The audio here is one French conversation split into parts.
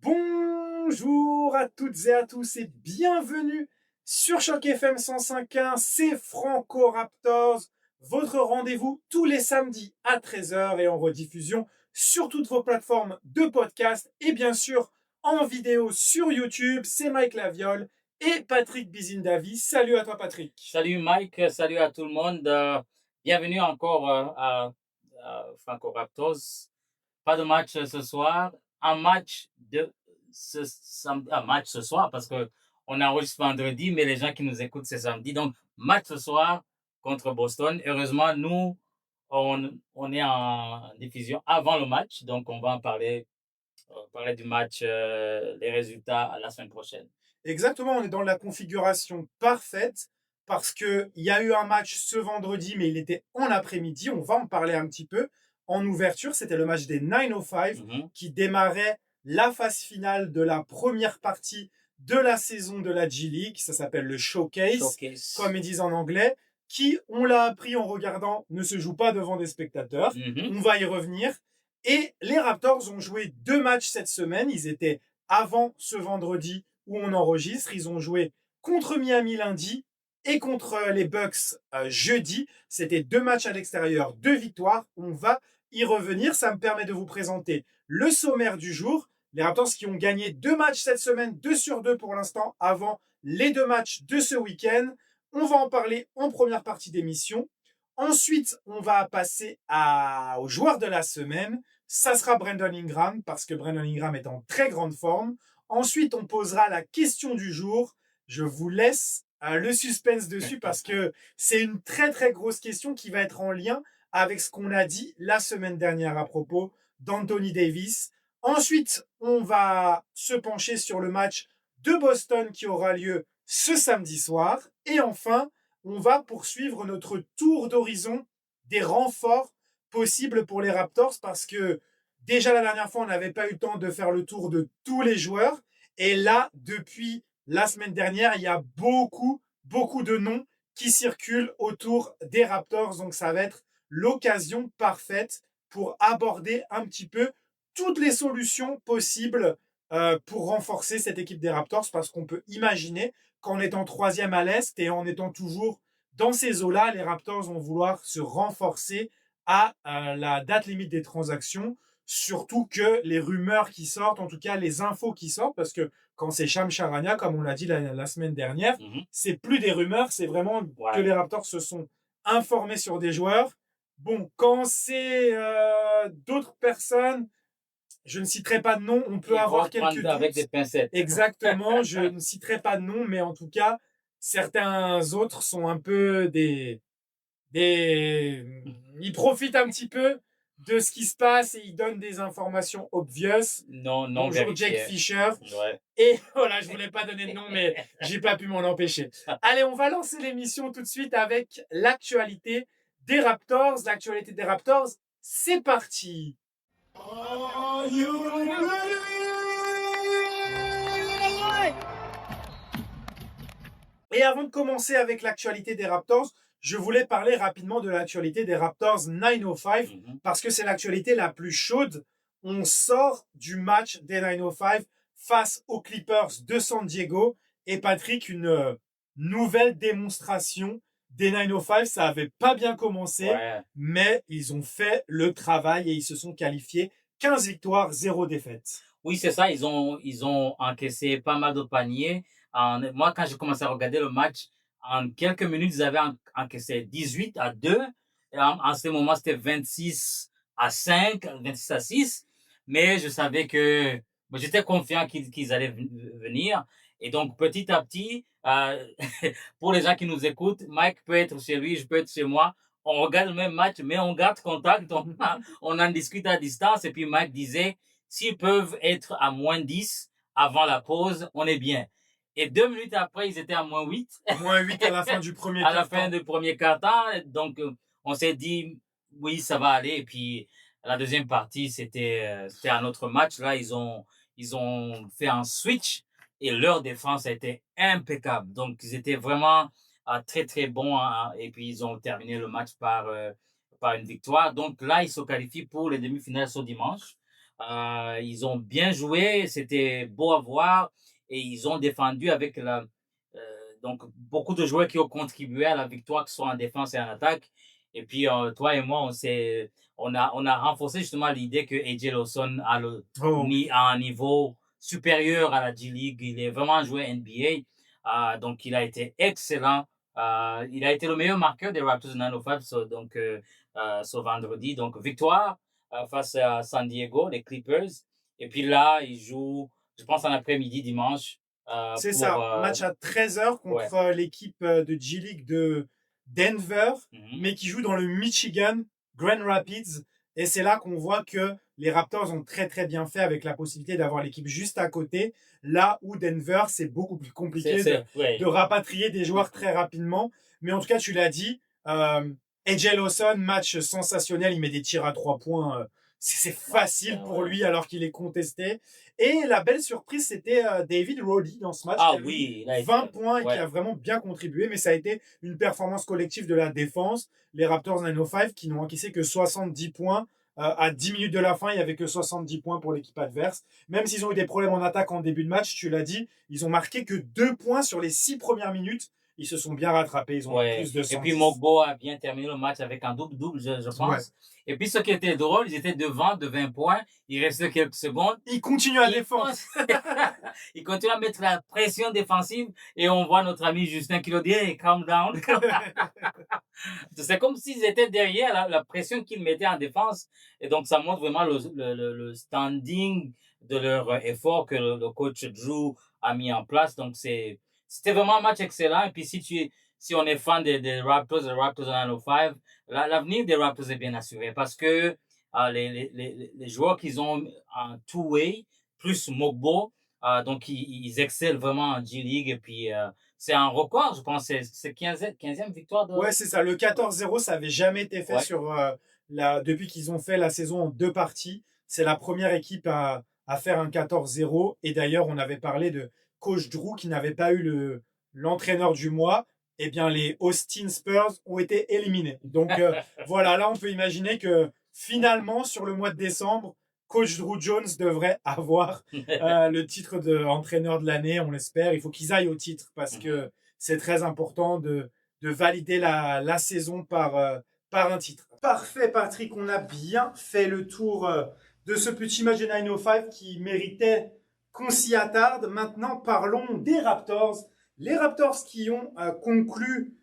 Bonjour à toutes et à tous et bienvenue sur Choc FM 105.1, c'est Franco Raptors, votre rendez-vous tous les samedis à 13h et en rediffusion sur toutes vos plateformes de podcast et bien sûr en vidéo sur YouTube. C'est Mike Laviole et Patrick Bizindavi. Salut à toi Patrick. Salut Mike, salut à tout le monde. Bienvenue encore à Franco Raptors. Pas de match ce soir, un match ce soir parce que on enregistre vendredi, mais les gens qui nous écoutent c'est samedi. Donc match ce soir contre Boston. Heureusement, nous on est en diffusion avant le match, donc on va en parler du match, les résultats la semaine prochaine. Exactement, on est dans la configuration parfaite parce qu'il y a eu un match ce vendredi, mais il était en après-midi. On va en parler un petit peu. En ouverture, c'était le match des 905 qui démarrait la phase finale de la première partie de la saison de la G-League. Ça s'appelle le Showcase, comme ils disent en anglais, qui, on l'a appris en regardant, ne se joue pas devant des spectateurs. On va y revenir. Et les Raptors ont joué 2 matchs cette semaine. Ils étaient avant ce vendredi où on enregistre. Ils ont joué contre Miami lundi et contre les Bucks jeudi. C'était 2 matchs à l'extérieur, 2 victoires. On va y revenir. Ça me permet de vous présenter le sommaire du jour. Les Raptors qui ont gagné 2 matchs cette semaine, 2 sur 2 pour l'instant, avant les 2 matchs de ce week-end. On va en parler en première partie d'émission. Ensuite, on va passer aux joueurs de la semaine. Ça sera Brandon Ingram, parce que Brandon Ingram est en très grande forme. Ensuite, on posera la question du jour. Je vous laisse le suspense dessus parce que c'est une très très grosse question qui va être en lien avec ce qu'on a dit la semaine dernière à propos d'Anthony Davis. Ensuite, on va se pencher sur le match de Boston qui aura lieu ce samedi soir. Et enfin, on va poursuivre notre tour d'horizon des renforts possibles pour les Raptors parce que déjà la dernière fois, on n'avait pas eu le temps de faire le tour de tous les joueurs. Et là, depuis la semaine dernière, il y a beaucoup de noms qui circulent autour des Raptors. Donc, ça va être l'occasion parfaite pour aborder un petit peu toutes les solutions possibles pour renforcer cette équipe des Raptors parce qu'on peut imaginer qu'en étant 3e à l'Est et en étant toujours dans ces eaux-là, les Raptors vont vouloir se renforcer à la date limite des transactions. Surtout que les rumeurs qui sortent, en tout cas les infos qui sortent, parce que quand c'est Shams Charania, comme on l'a dit la semaine dernière, c'est plus des rumeurs, c'est vraiment que les Raptors se sont informés sur des joueurs. Bon, quand c'est d'autres personnes, je ne citerai pas de nom, on peut avoir quelques doutes. Avec des pincettes. Exactement, je ne citerai pas de nom, mais en tout cas, certains autres sont un peu ils profitent un petit peu de ce qui se passe et ils donnent des informations obvious. Non Bonjour Jake Fisher. Ouais. Et voilà, je voulais pas donner de nom, mais j'ai pas pu m'en empêcher. Allez, on va lancer l'émission tout de suite avec l'actualité des Raptors. L'actualité des Raptors, c'est parti. Are you ready? Et avant de commencer avec l'actualité des Raptors, je voulais parler rapidement de l'actualité des Raptors 905 parce que c'est l'actualité la plus chaude. On sort du match des 905 face aux Clippers de San Diego. Et Patrick, une nouvelle démonstration des 905. Ça avait pas bien commencé, mais ils ont fait le travail et ils se sont qualifiés. 15 victoires, 0 défaite. Oui, c'est ça. Ils ont encaissé pas mal de paniers. Moi, quand j'ai commencé à regarder le match, en quelques minutes, ils avaient encaissé 18-2. Et en ce moment, c'était 26-5, 26-6. Mais je savais que j'étais confiant qu'ils allaient venir. Et donc, petit à petit, pour les gens qui nous écoutent, Mike peut être chez lui, je peux être chez moi. On regarde le même match, mais on garde contact. On en discute à distance. Et puis, Mike disait, s'ils peuvent être à moins 10 avant la pause, on est bien. Et 2 minutes après, ils étaient à moins 8. Moins 8 à la fin du premier quart-temps. À la fin du premier quart-temps. Donc, on s'est dit, oui, ça va aller. Et puis, la deuxième partie, c'était un autre match. Là, ils ont fait un switch et leur défense a été impeccable. Donc, ils étaient vraiment très, très bons. Et puis, ils ont terminé le match par une victoire. Donc là, ils se qualifient pour les demi-finales ce dimanche. Ils ont bien joué, c'était beau à voir et ils ont défendu avec donc beaucoup de joueurs qui ont contribué à la victoire, que ce soit en défense et en attaque. Et puis, toi et moi, on a renforcé justement l'idée que AJ Lawson a un niveau supérieur à la G-League. Il est vraiment un joueur NBA. Donc, il a été excellent. Il a été le meilleur marqueur des Raptors 905 ce vendredi. Donc, victoire face à San Diego, les Clippers. Et puis là, il joue, je pense, en après-midi, dimanche. C'est ça, match à 13h contre l'équipe de G-League de Denver, mais qui joue dans le Michigan, Grand Rapids. Et c'est là qu'on voit que les Raptors ont très très bien fait avec la possibilité d'avoir l'équipe juste à côté, là où Denver, c'est beaucoup plus compliqué de rapatrier des joueurs très rapidement. Mais en tout cas, tu l'as dit, AJ Lawson, match sensationnel, il met des tirs à 3 points. C'est facile pour lui alors qu'il est contesté. Et la belle surprise, c'était David Roddy dans ce match. Ah oui, 20 points et qui a vraiment bien contribué, mais ça a été une performance collective de la défense. Les Raptors 905 qui n'ont encaissé que 70 points. À 10 minutes de la fin, il n'y avait que 70 points pour l'équipe adverse. Même s'ils ont eu des problèmes en attaque en début de match, tu l'as dit, ils ont marqué que 2 points sur les 6 premières minutes. Ils se sont bien rattrapés, ils ont plus de 110. Et puis Mogbo a bien terminé le match avec un double-double, je pense. Et puis ce qui était drôle, ils étaient devant de 20 points, il restait quelques secondes. Ils continuent à défendre. Ils continuent à mettre la pression défensive et on voit notre ami Justin qui le dit hey, calm down. C'est comme s'ils étaient derrière la pression qu'ils mettaient en défense. Et donc ça montre vraiment le standing de leur effort que le coach Drew a mis en place. Donc c'était vraiment un match excellent. Et puis, si on est fan des Raptors 905, l'avenir des Raptors est bien assuré parce que les joueurs qu'ils ont en two-way, plus Mogbo, donc ils excellent vraiment en G-League. Et puis, c'est un record, je pense. C'est 15e victoire. Ouais, c'est ça. Le 14-0, ça n'avait jamais été fait depuis qu'ils ont fait la saison en 2 parties. C'est la première équipe à faire un 14-0. Et d'ailleurs, on avait parlé de coach Drew qui n'avait pas eu l'entraîneur du mois. Eh bien, les Austin Spurs ont été éliminés. Donc, voilà, là, on peut imaginer que finalement, sur le mois de décembre, coach Drew Jones devrait avoir le titre d'entraîneur de l'année, on l'espère. Il faut qu'ils aillent au titre parce que c'est très important de valider la saison par un titre. Parfait, Patrick. On a bien fait le tour de ce petit match de 905 qui méritait qu'on s'y attarde. Maintenant, parlons des Raptors. Les Raptors qui ont conclu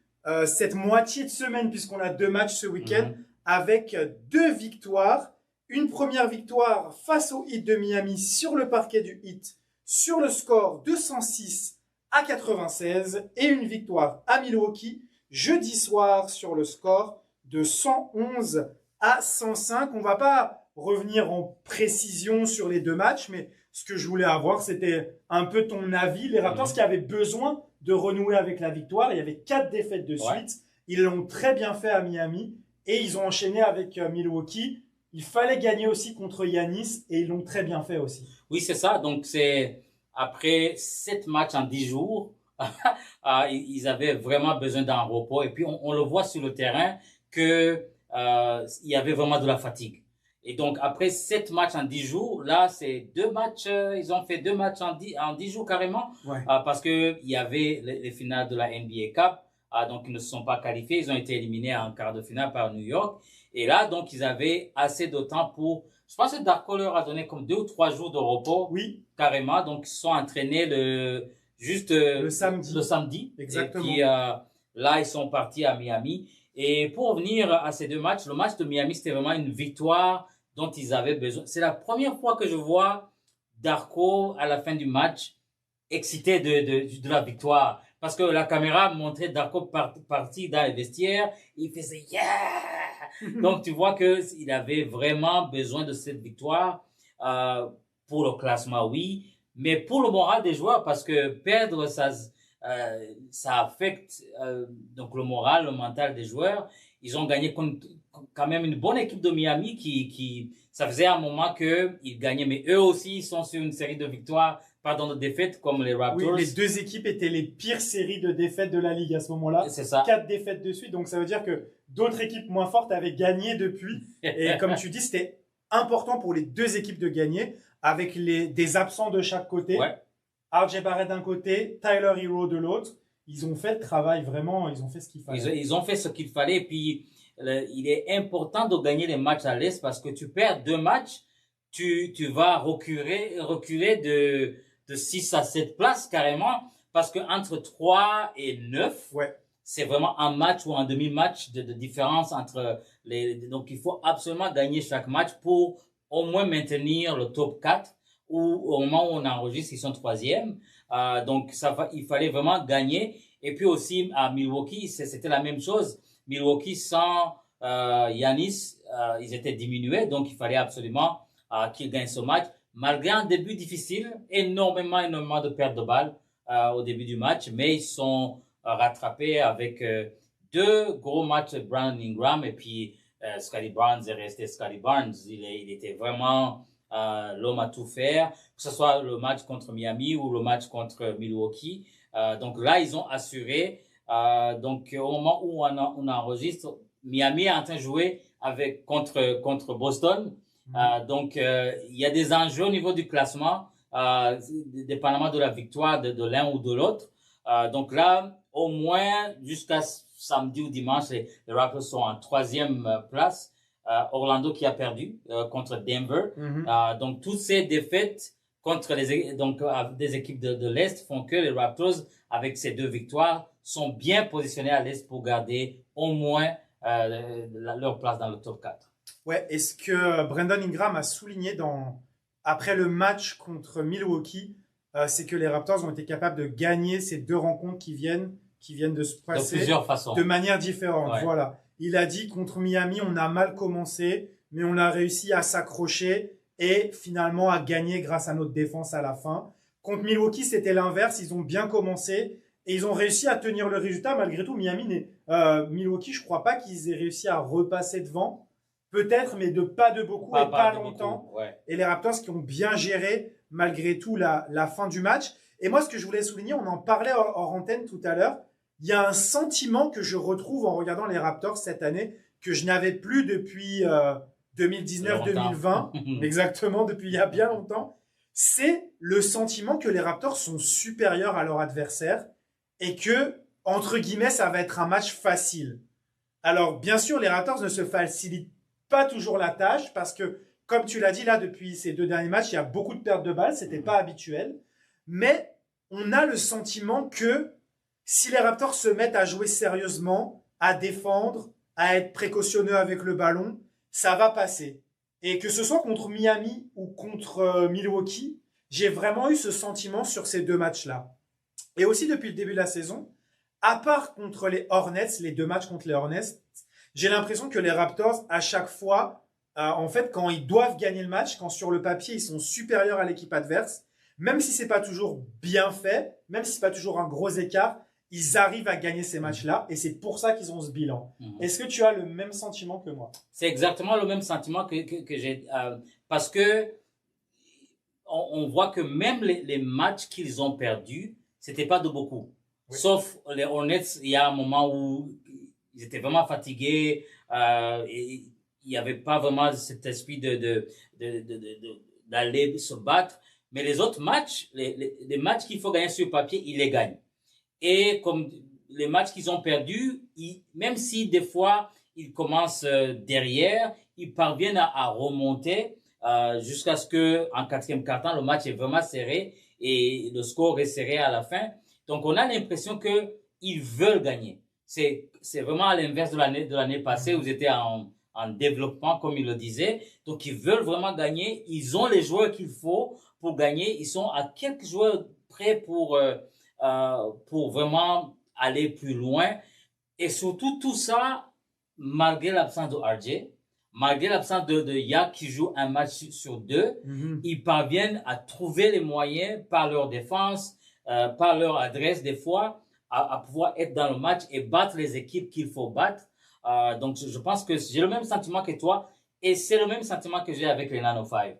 cette moitié de semaine, puisqu'on a 2 matchs ce week-end, avec 2 victoires. Une première victoire face au Heat de Miami sur le parquet du Heat, sur le score de 106-96. Et une victoire à Milwaukee, jeudi soir, sur le score de 111-105. On ne va pas revenir en précision sur les 2 matchs, mais ce que je voulais avoir, c'était un peu ton avis. Les Raptors qui avaient besoin de renouer avec la victoire. Il y avait 4 défaites de suite. Ils l'ont très bien fait à Miami et ils ont enchaîné avec Milwaukee. Il fallait gagner aussi contre Giannis et ils l'ont très bien fait aussi. Oui, c'est ça. Donc, c'est après 7 matchs en 10 jours, ils avaient vraiment besoin d'un repos. Et puis, on le voit sur le terrain que il y avait vraiment de la fatigue. Et donc, après 7 matchs en 10 jours, là, c'est 2 matchs, ils ont fait 2 matchs en 10 jours carrément. Parce que il y avait les finales de la NBA Cup. Donc, ils ne se sont pas qualifiés. Ils ont été éliminés en quart de finale par New York. Et là, donc, ils avaient assez de temps pour... Je pense que Darko leur a donné comme 2 ou 3 jours de repos. Oui. Carrément. Donc, ils se sont entraînés le samedi. Exactement. Et puis, là, ils sont partis à Miami. Et pour revenir à ces 2 matchs, le match de Miami, c'était vraiment une victoire dont ils avaient besoin. C'est la première fois que je vois Darko, à la fin du match, excité de la victoire. Parce que la caméra montrait Darko parti dans les vestiaires. Il faisait « Yeah !» Donc, tu vois qu'il avait vraiment besoin de cette victoire pour le classement, oui. Mais pour le moral des joueurs, parce que perdre, ça affecte donc le moral, le mental des joueurs. Ils ont gagné quand même une bonne équipe de Miami qui ça faisait un moment qu'ils gagnaient. Mais eux aussi, ils sont sur une série de victoires de défaites comme les Oui, Raptors. les deux équipes étaient les pires séries de défaites de la Ligue à ce moment-là. C'est ça. 4 défaites de suite. Donc, ça veut dire que d'autres équipes moins fortes avaient gagné depuis. Et comme tu dis, c'était important pour les deux équipes de gagner avec des absents de chaque côté. Ouais. RJ Barrett d'un côté, Tyler Hero de l'autre. Ils ont fait le travail vraiment, ils ont fait ce qu'il fallait. Ils ont fait ce qu'il fallait. Et puis, il est important de gagner les matchs à l'Est parce que tu perds 2 matchs, tu vas reculer de 6 à 7 places carrément parce que entre 3 et 9, ouais. C'est vraiment un match ou un demi-match de différence entre donc il faut absolument gagner chaque match pour au moins maintenir le top 4 ou au moment où on enregistre, ils sont 3e. Donc il fallait vraiment gagner. Et puis aussi à Milwaukee, c'était la même chose. Milwaukee sans Giannis, ils étaient diminués, donc il fallait absolument qu'ils gagnent ce match. Malgré un début difficile, énormément de pertes de balles au début du match, mais ils sont rattrapés avec 2 gros matchs de Brandon Ingram et puis Scottie Barnes est resté Scottie Barnes. Il était vraiment l'homme à tout faire, que ce soit le match contre Miami ou le match contre Milwaukee. Donc là, ils ont assuré. Donc au moment où on enregistre, Miami est en train de jouer contre Boston. Donc il y a des enjeux au niveau du classement, dépendamment de la victoire de l'un ou de l'autre. Donc là, au moins jusqu'à samedi ou dimanche, les Raptors sont en 3e place. Orlando qui a perdu contre Denver. Donc toutes ces défaites contre des équipes de l'Est font que les Raptors, avec ces 2 victoires, sont bien positionnés à l'Est pour garder au moins leur place dans le top 4. Ouais, et ce que Brandon Ingram a souligné après le match contre Milwaukee, c'est que les Raptors ont été capables de gagner ces 2 rencontres qui viennent de se passer de plusieurs façons, de manière différente. Ouais. Voilà. Il a dit contre Miami, on a mal commencé, mais on a réussi à s'accrocher et finalement à gagner grâce à notre défense à la fin. Contre Milwaukee, c'était l'inverse. Ils ont bien commencé et ils ont réussi à tenir le résultat. Malgré tout, Milwaukee, je crois pas qu'ils aient réussi à repasser devant. Peut-être, mais pas de beaucoup et pas longtemps. Beaucoup, ouais. Et les Raptors qui ont bien géré malgré tout la fin du match. Et moi, ce que je voulais souligner, on en parlait hors antenne tout à l'heure, il y a un sentiment que je retrouve en regardant les Raptors cette année que je n'avais plus depuis 2019-2020, exactement, depuis il y a bien longtemps. C'est le sentiment que les Raptors sont supérieurs à leur adversaire et que, entre guillemets, ça va être un match facile. Alors, bien sûr, les Raptors ne se facilitent pas toujours la tâche parce que, comme tu l'as dit là, depuis ces 2 derniers matchs, il y a beaucoup de pertes de balles, c'était pas habituel. Mais on a le sentiment que si les Raptors se mettent à jouer sérieusement, à défendre, à être précautionneux avec le ballon, ça va passer. Et que ce soit contre Miami ou contre Milwaukee, j'ai vraiment eu ce sentiment sur ces 2 matchs-là. Et aussi depuis le début de la saison, à part contre les Hornets, les 2 matchs contre les Hornets, j'ai l'impression que les Raptors, à chaque fois, en fait, quand ils doivent gagner le match, quand sur le papier, ils sont supérieurs à l'équipe adverse, même si c'est pas toujours bien fait, même si c'est pas toujours un gros écart, ils arrivent à gagner ces matchs-là et c'est pour ça qu'ils ont ce bilan. Est-ce que tu as le même sentiment que moi? C'est exactement le même sentiment que j'ai, parce que on voit que même les matchs qu'ils ont perdus, c'était pas de beaucoup. Oui. Sauf les Hornets, il y a un moment où ils étaient vraiment fatigués, et il n'y avait pas vraiment cet esprit d'aller se battre. Mais les autres matchs, les matchs qu'il faut gagner sur papier, ils les gagnent. Et comme les matchs qu'ils ont perdus, même si des fois ils commencent derrière, ils parviennent à remonter jusqu'à ce que en 4e quart-temps, le match est vraiment serré et le score est serré à la fin. Donc on a l'impression que ils veulent gagner. C'est vraiment à l'inverse de l'année passée où ils étaient en développement, comme il le disait. Donc ils veulent vraiment gagner. Ils ont les joueurs qu'il faut pour gagner. Ils sont à quelques joueurs près pour vraiment aller plus loin. Et surtout, tout ça, malgré l'absence de RJ, malgré l'absence de Yak qui joue un match sur 2, ils parviennent à trouver les moyens par leur défense, par leur adresse des fois, à pouvoir être dans le match et battre les équipes qu'il faut battre. Donc, je pense que j'ai le même sentiment que toi et c'est le même sentiment que j'ai avec les Nano 5.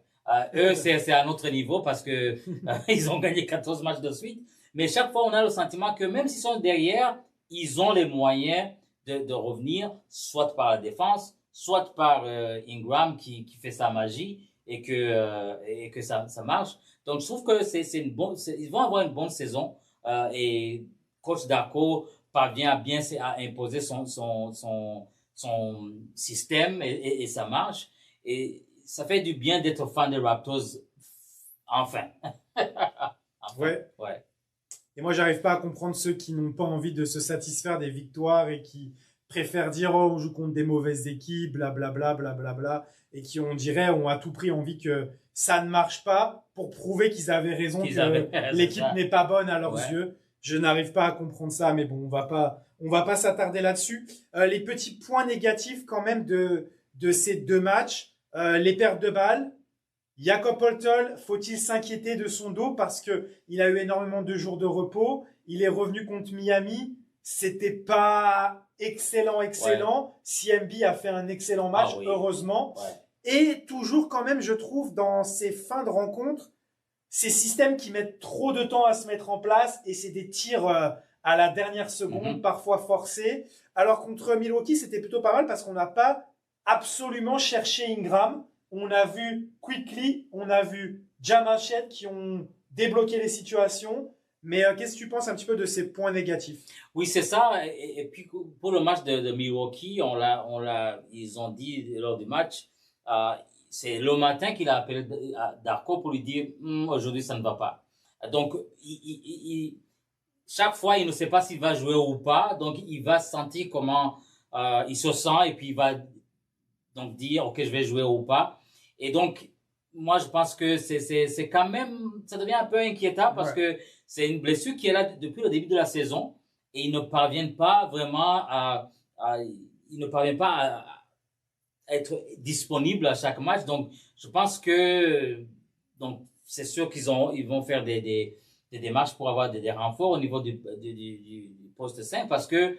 Eux, c'est à un autre niveau parce que ils ont gagné 14 matchs de suite. Mais chaque fois, on a le sentiment que même s'ils sont derrière, ils ont les moyens de revenir, soit par la défense, soit par Ingram qui fait sa magie et que ça marche. Donc, je trouve que ils vont avoir une bonne saison et coach Darko parvient à imposer son système et ça marche. Et ça fait du bien d'être fan des Raptors, enfin. Ouais. Et moi, j'arrive pas à comprendre ceux qui n'ont pas envie de se satisfaire des victoires et qui préfèrent dire oh, on joue contre des mauvaises équipes, blablabla, blablabla, et qui, on dirait, ont à tout prix envie que ça ne marche pas pour prouver qu'ils avaient raison, que l'équipe n'est pas bonne à leurs yeux. Je n'arrive pas à comprendre ça, mais bon, on va pas s'attarder là-dessus. Les petits points négatifs quand même de ces deux matchs, les pertes de balles. Jakob Poeltl, faut-il s'inquiéter de son dos parce qu'il a eu énormément de jours de repos. Il est revenu contre Miami. C'était pas excellent. Ouais. CMB a fait un excellent match, heureusement. Ouais. Et toujours quand même, je trouve, dans ces fins de rencontre, ces systèmes qui mettent trop de temps à se mettre en place et c'est des tirs à la dernière seconde, parfois forcés. Alors contre Milwaukee, c'était plutôt pas mal parce qu'on n'a pas absolument cherché Ingram. On a vu Quickly, on a vu Jamal Shead qui ont débloqué les situations. Mais qu'est-ce que tu penses un petit peu de ces points négatifs? Oui, c'est ça. Et puis pour le match de Milwaukee, ils ont dit lors du match, c'est le matin qu'il a appelé Darko pour lui dire aujourd'hui ça ne va pas. Donc chaque fois il ne sait pas s'il va jouer ou pas. Donc il va sentir comment il se sent et puis il va donc dire ok je vais jouer ou pas. Et donc moi je pense que c'est quand même ça devient un peu inquiétant parce que c'est une blessure qui est là depuis le début de la saison et ils ne parviennent pas vraiment à être disponibles à chaque match. Donc je pense que donc c'est sûr ils vont faire des démarches pour avoir des renforts au niveau du poste 5 parce que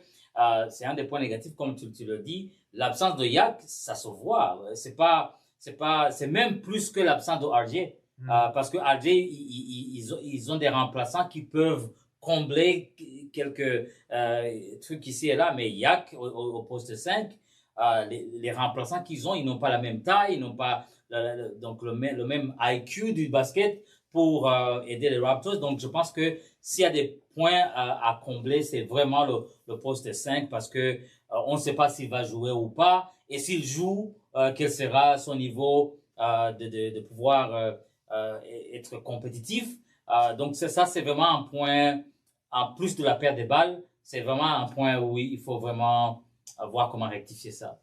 c'est un des points négatifs comme tu le dis, l'absence de Yak ça se voit, c'est même plus que l'absence de RJ. Parce que RJ, ils ont des remplaçants qui peuvent combler quelques trucs ici et là, mais Yak au poste 5, les remplaçants qu'ils ont, ils n'ont pas la même taille, ils n'ont pas donc le même IQ du basket pour aider les Raptors. Donc je pense que s'il y a des points à combler, c'est vraiment le poste 5 parce que on ne sait pas s'il va jouer ou pas et s'il joue, quel sera son niveau de pouvoir être compétitif. Donc ça, c'est vraiment un point, en plus de la perte des balles, c'est vraiment un point où il faut vraiment voir comment rectifier ça.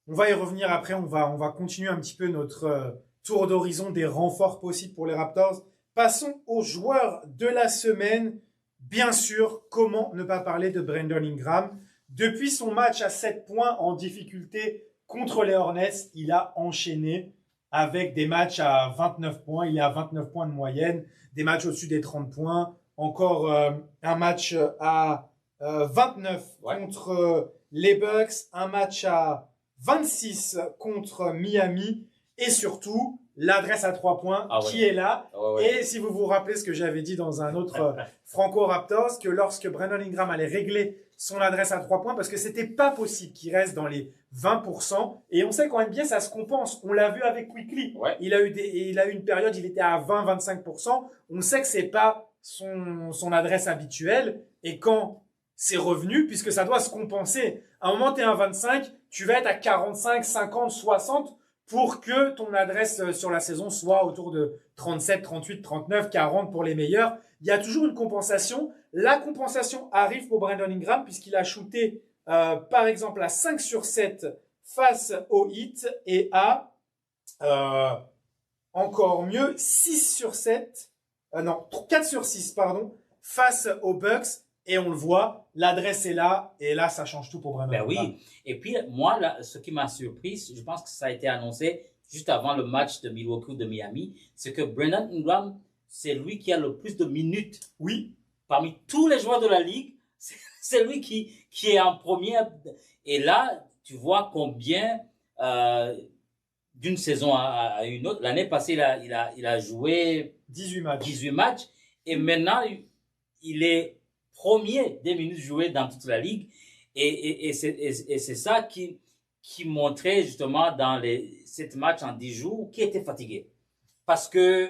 On va y revenir après, on va continuer un petit peu notre tour d'horizon des renforts possibles pour les Raptors. Passons aux joueurs de la semaine. Bien sûr, comment ne pas parler de Brandon Ingram? Depuis son match à 7 points en difficulté contre les Hornets, il a enchaîné avec des matchs à 29 points. Il est à 29 points de moyenne, des matchs au-dessus des 30 points. Encore un match à 29 contre les Bucks, un match à 26 contre Miami et surtout l'adresse à 3 points qui est là. Et si vous vous rappelez ce que j'avais dit dans un autre Franco Raptors, que lorsque Brandon Ingram allait régler son adresse à 3 points, parce que c'était pas possible qu'il reste dans les 20%. Et on sait qu'en NBA, ça se compense. On l'a vu avec Quickly. Il a eu une période, il était à 20-25%. On sait que c'est pas son adresse habituelle. Et quand c'est revenu, puisque ça doit se compenser, à un moment, tu es à 25, tu vas être à 45, 50, 60 pour que ton adresse sur la saison soit autour de 37, 38, 39, 40 pour les meilleurs. Il y a toujours une compensation. La compensation arrive pour Brandon Ingram puisqu'il a shooté par exemple à 5 sur 7 face au Heat et à encore mieux 6 sur 7 4 sur 6 face aux Bucks. Et on le voit, l'adresse est là, et là, ça change tout pour Brandon Ingram. Oui, et puis moi, là, ce qui m'a surpris, je pense que ça a été annoncé juste avant le match de Milwaukee de Miami, c'est que Brandon Ingram, c'est lui qui a le plus de minutes. Oui. Parmi tous les joueurs de la ligue, c'est lui qui est en première. Et là, tu vois combien d'une saison à une autre. L'année passée, il a joué 18 matchs et maintenant, il est premier des minutes jouées dans toute la ligue. Et c'est ça qui montrait justement dans les 7 matchs en 10 jours qu'il était fatigué. Parce que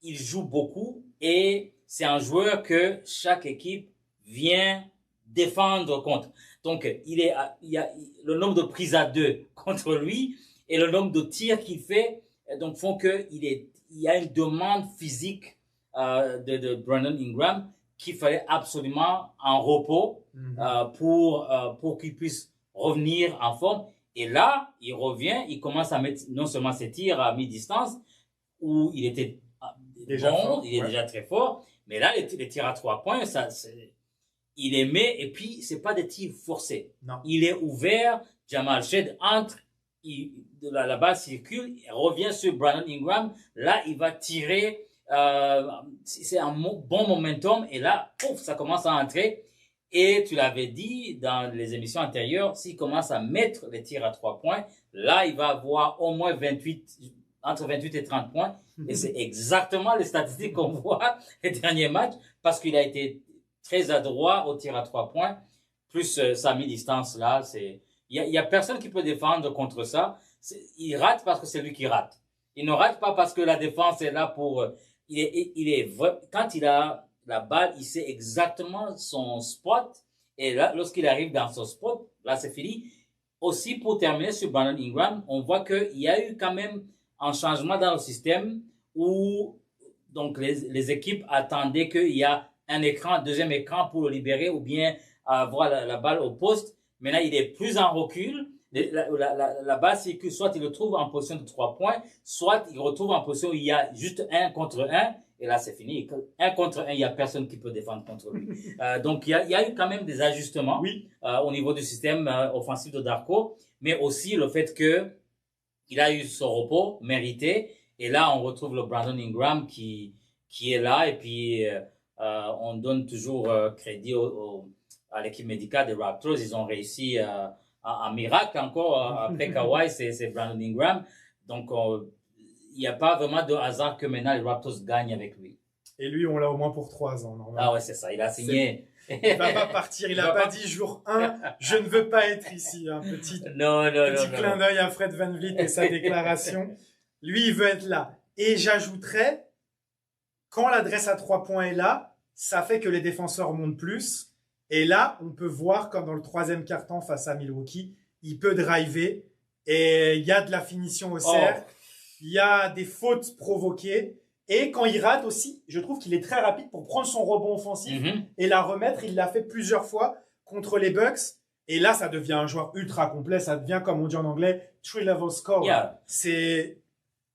il joue beaucoup et c'est un joueur que chaque équipe vient défendre contre. Donc, il y a le nombre de prises à 2 contre lui et le nombre de tirs qu'il fait, donc font que il y a une demande physique de Brandon Ingram qu'il fallait absolument en repos pour qu'il puisse revenir en forme. Et là, il revient, il commence à mettre non seulement ses tirs à mi-distance, où il était déjà bon, fort, il est déjà très fort, mais là, les tirs à 3 points, il les met, et puis, c'est pas des tirs forcés. Non. Il est ouvert, Jamal Shead entre, la balle circule, il revient sur Brandon Ingram, là, il va tirer, c'est un bon momentum, et là, pouf, ça commence à entrer. Et tu l'avais dit dans les émissions antérieures, s'il commence à mettre les tirs à 3 points, là, il va avoir au moins entre 28 et 30 points. Et c'est exactement les statistiques qu'on voit les derniers matchs, parce qu'il a été très adroit au tir à 3 points, plus sa mi-distance là. Il y a personne qui peut défendre contre ça. Il rate parce que c'est lui qui rate. Il ne rate pas parce que la défense est là pour... quand il a la balle, il sait exactement son spot. Et là, lorsqu'il arrive dans son spot, là, c'est fini. Aussi, pour terminer sur Brandon Ingram, on voit qu'il y a eu quand même un changement dans le système où donc les équipes attendaient qu'il y a un deuxième écran pour le libérer ou bien avoir la balle au poste. Maintenant, il est plus en recul. La balle circule, soit il le trouve en position de 3 points, soit il retrouve en position où il y a juste 1 contre 1. Et là, c'est fini. 1 contre 1, il n'y a personne qui peut défendre contre lui. Donc, il y a eu quand même des ajustements au niveau du système offensif de Darko, mais aussi le fait que il a eu son repos mérité. Et là, on retrouve le Brandon Ingram qui est là. Et puis, on donne toujours crédit à l'équipe médicale des Raptors. Ils ont réussi un miracle encore après Kawhi, c'est Brandon Ingram. Donc, il n'y a pas vraiment de hasard que maintenant les Raptors gagnent avec lui. Et lui, on l'a au moins pour 3 ans, normalement. Ah ouais, c'est ça. Il a signé. Il va pas partir. Il a pas dit jour 1, je ne veux pas être ici. Un petit clin d'œil à Fred VanVleet et sa déclaration. Lui, il veut être là. Et j'ajouterais, quand l'adresse à 3 points est là, ça fait que les défenseurs montent plus. Et là, on peut voir, comme dans le 3e quart-temps face à Milwaukee, il peut driver. Et il y a de la finition au cercle. Il y a des fautes provoquées. Et quand il rate aussi, je trouve qu'il est très rapide pour prendre son rebond offensif et la remettre. Il l'a fait plusieurs fois contre les Bucks. Et là, ça devient un joueur ultra complet. Ça devient, comme on dit en anglais, 3-level score. Yeah. C'est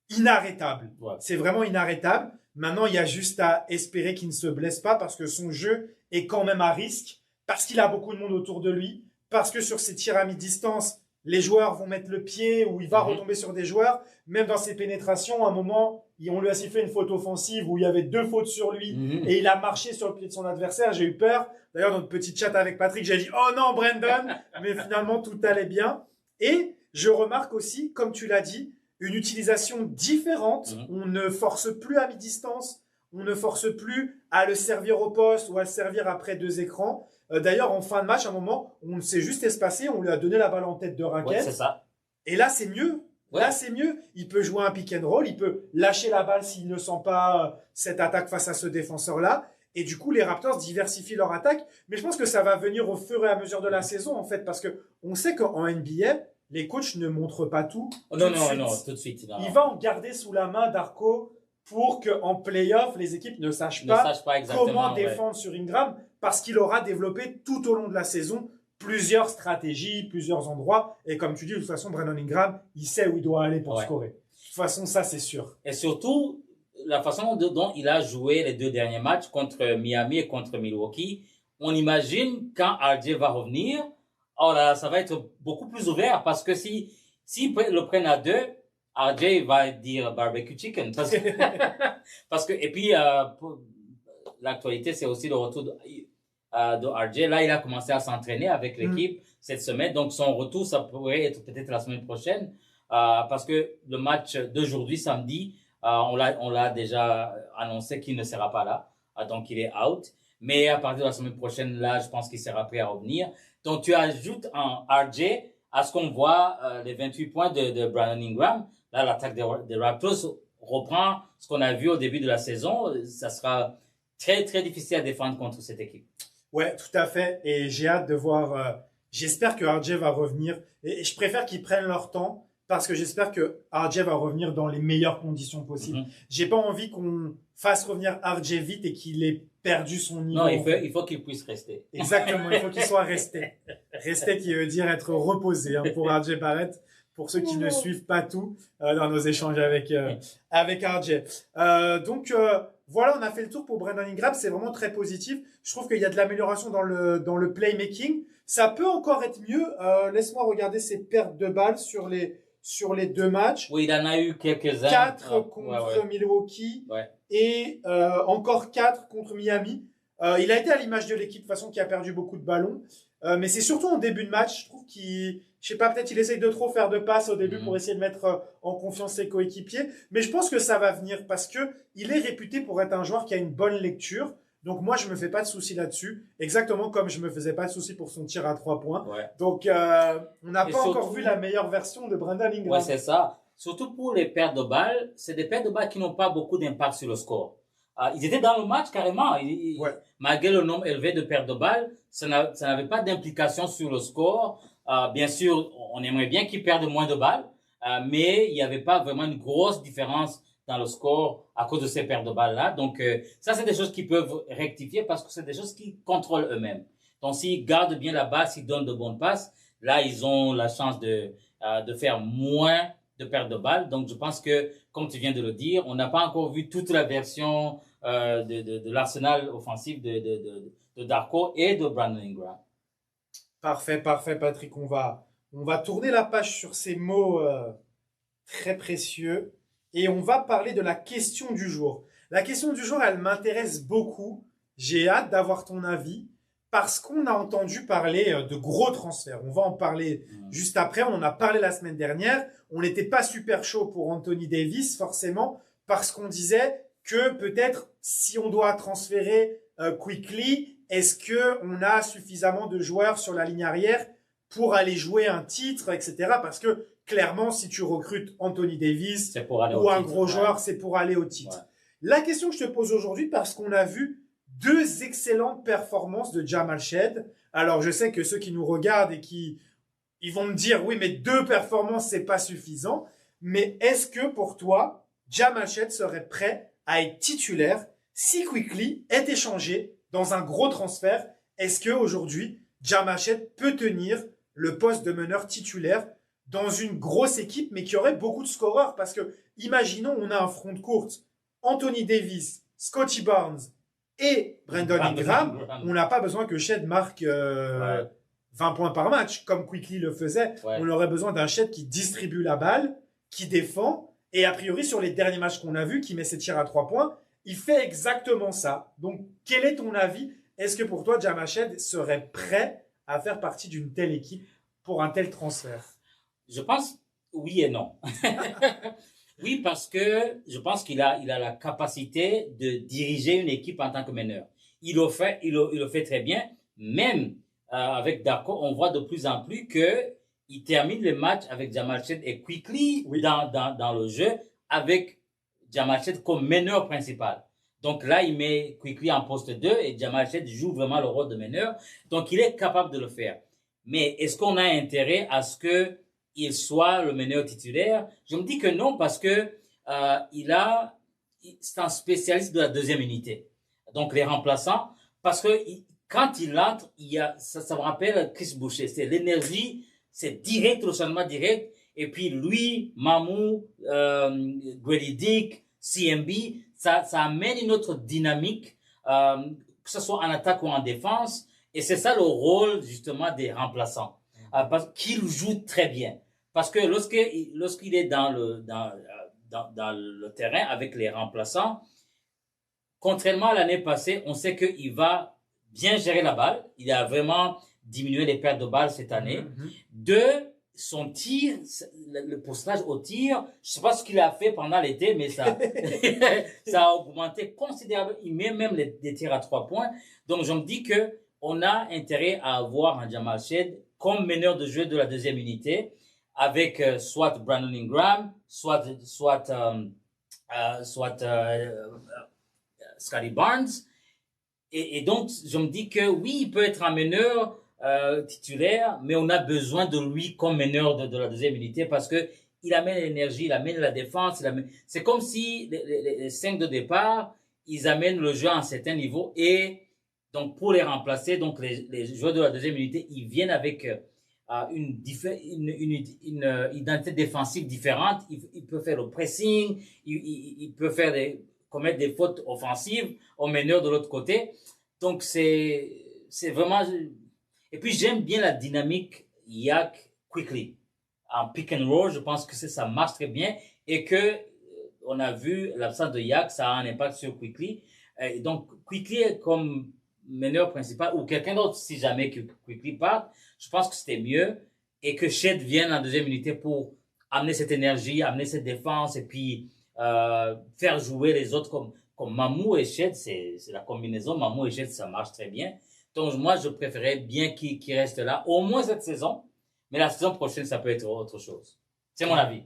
inarrêtable. Ouais. C'est vraiment inarrêtable. Maintenant, il y a juste à espérer qu'il ne se blesse pas parce que son jeu est quand même à risque, parce qu'il a beaucoup de monde autour de lui, parce que sur ses tirs à mi-distance, les joueurs vont mettre le pied ou il va retomber sur des joueurs. Même dans ses pénétrations, à un moment, on lui a sifflé une faute offensive où il y avait 2 fautes sur lui et il a marché sur le pied de son adversaire. J'ai eu peur. D'ailleurs, dans notre petit chat avec Patrick, j'ai dit « Oh non, Brandon !» Mais finalement, tout allait bien. Et je remarque aussi, comme tu l'as dit, une utilisation différente. On ne force plus à mi-distance. On ne force plus à le servir au poste ou à le servir après 2 écrans. D'ailleurs, en fin de match, à un moment, on s'est juste espacé, on lui a donné la balle en tête de raquette. Ouais, c'est ça. Et là, c'est mieux. Ouais. Là, c'est mieux. Il peut jouer un pick and roll, il peut lâcher la balle s'il ne sent pas cette attaque face à ce défenseur-là. Et du coup, les Raptors diversifient leur attaque. Mais je pense que ça va venir au fur et à mesure de la saison, en fait, parce que on sait qu'en NBA, les coachs ne montrent pas tout. Non, tout de suite. Non. Il va en garder sous la main Darko pour qu'en playoff, les équipes ne sachent pas comment défendre sur Ingram, parce qu'il aura développé tout au long de la saison plusieurs stratégies, plusieurs endroits. Et comme tu dis, de toute façon, Brandon Ingram, il sait où il doit aller pour scorer. De toute façon, ça, c'est sûr. Et surtout, la façon dont il a joué les 2 derniers matchs contre Miami et contre Milwaukee, on imagine quand RJ va revenir, oh là, ça va être beaucoup plus ouvert parce que s'ils le prennent à 2, RJ va dire barbecue chicken. Parce que et puis, l'actualité, c'est aussi le retour de RJ. Là, il a commencé à s'entraîner avec l'équipe cette semaine. Donc, son retour, ça pourrait être peut-être la semaine prochaine. parce que le match d'aujourd'hui, samedi, on l'a déjà annoncé qu'il ne sera pas là. Donc, il est out. Mais à partir de la semaine prochaine, là, je pense qu'il sera prêt à revenir. Donc, tu ajoutes un RJ à ce qu'on voit, les 28 points de Brandon Ingram. Là, l'attaque des Raptors reprend ce qu'on a vu au début de la saison. Ça sera très, très difficile à défendre contre cette équipe. Ouais, tout à fait. Et j'ai hâte de voir. J'espère que RJ va revenir. Et je préfère qu'ils prennent leur temps parce que j'espère que RJ va revenir dans les meilleures conditions possibles. J'ai pas envie qu'on fasse revenir RJ vite et qu'il ait perdu son niveau. Non, il faut qu'il puisse rester. Exactement, il faut qu'il soit resté. Rester qui veut dire être reposé pour RJ Barrett. Pour ceux qui ne suivent pas tout dans nos échanges avec RJ. Donc voilà, on a fait le tour pour Brandon Ingram. C'est vraiment très positif. Je trouve qu'il y a de l'amélioration dans le playmaking. Ça peut encore être mieux. Laisse-moi regarder ses pertes de balles sur les 2 matchs. Oui, il en a eu quelques-uns. 4 contre Milwaukee et encore 4 contre Miami. Il a été à l'image de l'équipe, de toute façon, qui a perdu beaucoup de ballons. Mais c'est surtout en début de match, je trouve je sais pas, peut-être il essaye de trop faire de passes au début pour essayer de mettre en confiance ses coéquipiers. Mais je pense que ça va venir parce que il est réputé pour être un joueur qui a une bonne lecture. Donc moi, je me fais pas de soucis là-dessus. Exactement comme je me faisais pas de soucis pour son tir à 3 points. Ouais. Donc, on n'a pas encore vu la meilleure version de Brandon Ingram. Ouais, c'est ça. Surtout pour les pertes de balles, c'est des pertes de balles qui n'ont pas beaucoup d'impact sur le score. Ils étaient dans le match carrément. Malgré le nombre élevé de pertes de balles, ça n'avait pas d'implication sur le score. Bien sûr, on aimerait bien qu'ils perdent moins de balles, mais il n'y avait pas vraiment une grosse différence dans le score à cause de ces pertes de balles-là. Donc, ça, c'est des choses qu'ils peuvent rectifier parce que c'est des choses qu'ils contrôlent eux-mêmes. Donc, s'ils gardent bien la balle, s'ils donnent de bonnes passes, là, ils ont la chance de faire moins de pertes de balles. Donc, je pense que, comme tu viens de le dire, on n'a pas encore vu toute la version de l'arsenal offensif de Darko et de Brandon Ingram. Parfait, Patrick. On va tourner la page sur ces mots très précieux et on va parler de la question du jour. La question du jour, elle m'intéresse beaucoup. J'ai hâte d'avoir ton avis parce qu'on a entendu parler de gros transferts. On va en parler juste après. On en a parlé la semaine dernière. On n'était pas super chaud pour Anthony Davis, forcément, parce qu'on disait que peut-être si on doit transférer quickly, est-ce qu'on a suffisamment de joueurs sur la ligne arrière pour aller jouer un titre, etc. Parce que clairement, si tu recrutes Anthony Davis ou un gros joueur, c'est pour aller au titre. Ouais. La question que je te pose aujourd'hui, parce qu'on a vu 2 excellentes performances de Jamal Shead. Alors, je sais que ceux qui nous regardent et ils vont me dire, oui, mais 2 performances, c'est pas suffisant. Mais est-ce que pour toi, Jamal Shead serait prêt à être titulaire si Quickley est échangé dans un gros transfert? Est-ce qu'aujourd'hui, Jamal Shead peut tenir le poste de meneur titulaire dans une grosse équipe, mais qui aurait beaucoup de scoreurs? Parce que, imaginons, on a un front de courte, Anthony Davis, Scottie Barnes et Brandon Ingram. On n'a pas besoin que Shead marque 20 points par match, comme Quickley le faisait. Ouais. On aurait besoin d'un Shead qui distribue la balle, qui défend, et a priori, sur les derniers matchs qu'on a vus, qui met ses tirs à 3 points, il fait exactement ça. Donc, quel est ton avis? Est-ce que pour toi, Jamal Shead serait prêt à faire partie d'une telle équipe pour un tel transfert? Je pense oui et non. Oui, parce que je pense qu'il a la capacité de diriger une équipe en tant que meneur. Il le fait très bien. Même avec Darko, on voit de plus en plus que il termine le match avec Jamal Shead et Quickley dans le jeu avec Jamal Shead comme meneur principal. Donc là, il met Quickley en poste 2 et Jamal Shead joue vraiment le rôle de meneur. Donc, il est capable de le faire. Mais est-ce qu'on a intérêt à ce qu'il soit le meneur titulaire? Je me dis que non, parce que c'est un spécialiste de la deuxième unité. Donc, les remplaçants, parce que quand il entre, ça me rappelle Chris Boucher. C'est l'énergie, c'est direct, le changement direct. Et puis lui, Mamou, Grady Dick, CMB, ça amène une autre dynamique, que ce soit en attaque ou en défense. Et c'est ça le rôle justement des remplaçants, parce qu'ils jouent très bien. Parce que lorsqu'il est dans le terrain avec les remplaçants, contrairement à l'année passée, on sait qu'il va bien gérer la balle. Il a vraiment diminué les pertes de balles cette année. 2, son tir, le pourcentage au tir, je sais pas ce qu'il a fait pendant l'été, mais ça, ça a augmenté considérablement. Il met même des tirs à 3 points. Donc, je me dis que on a intérêt à avoir un Jamal Shead comme meneur de jeu de la deuxième unité, avec soit Brandon Ingram, soit Scotty Barnes. Et donc, je me dis que oui, il peut être un meneur titulaire, mais on a besoin de lui comme meneur de la deuxième unité parce que il amène l'énergie, il amène la défense. C'est comme si les 5 de départ, ils amènent le jeu à un certain niveau et donc pour les remplacer, donc les joueurs de la deuxième unité, ils viennent avec une identité défensive différente. Il peut faire le pressing, il peut faire commettre des fautes offensives au meneur de l'autre côté. Donc c'est vraiment. Et puis j'aime bien la dynamique Yak Quickly en pick and roll. Je pense que ça marche très bien et que on a vu l'absence de Yak, ça a un impact sur Quickly. Et donc Quickly comme meneur principal ou quelqu'un d'autre si jamais que Quickly part, je pense que c'était mieux et que Shead vienne en deuxième unité pour amener cette énergie, amener cette défense et puis faire jouer les autres comme Mamou et Shead, c'est la combinaison Mamou et Shead, ça marche très bien. Donc moi je préférais bien qu'il reste là au moins cette saison, mais la saison prochaine ça peut être autre chose. C'est mon avis.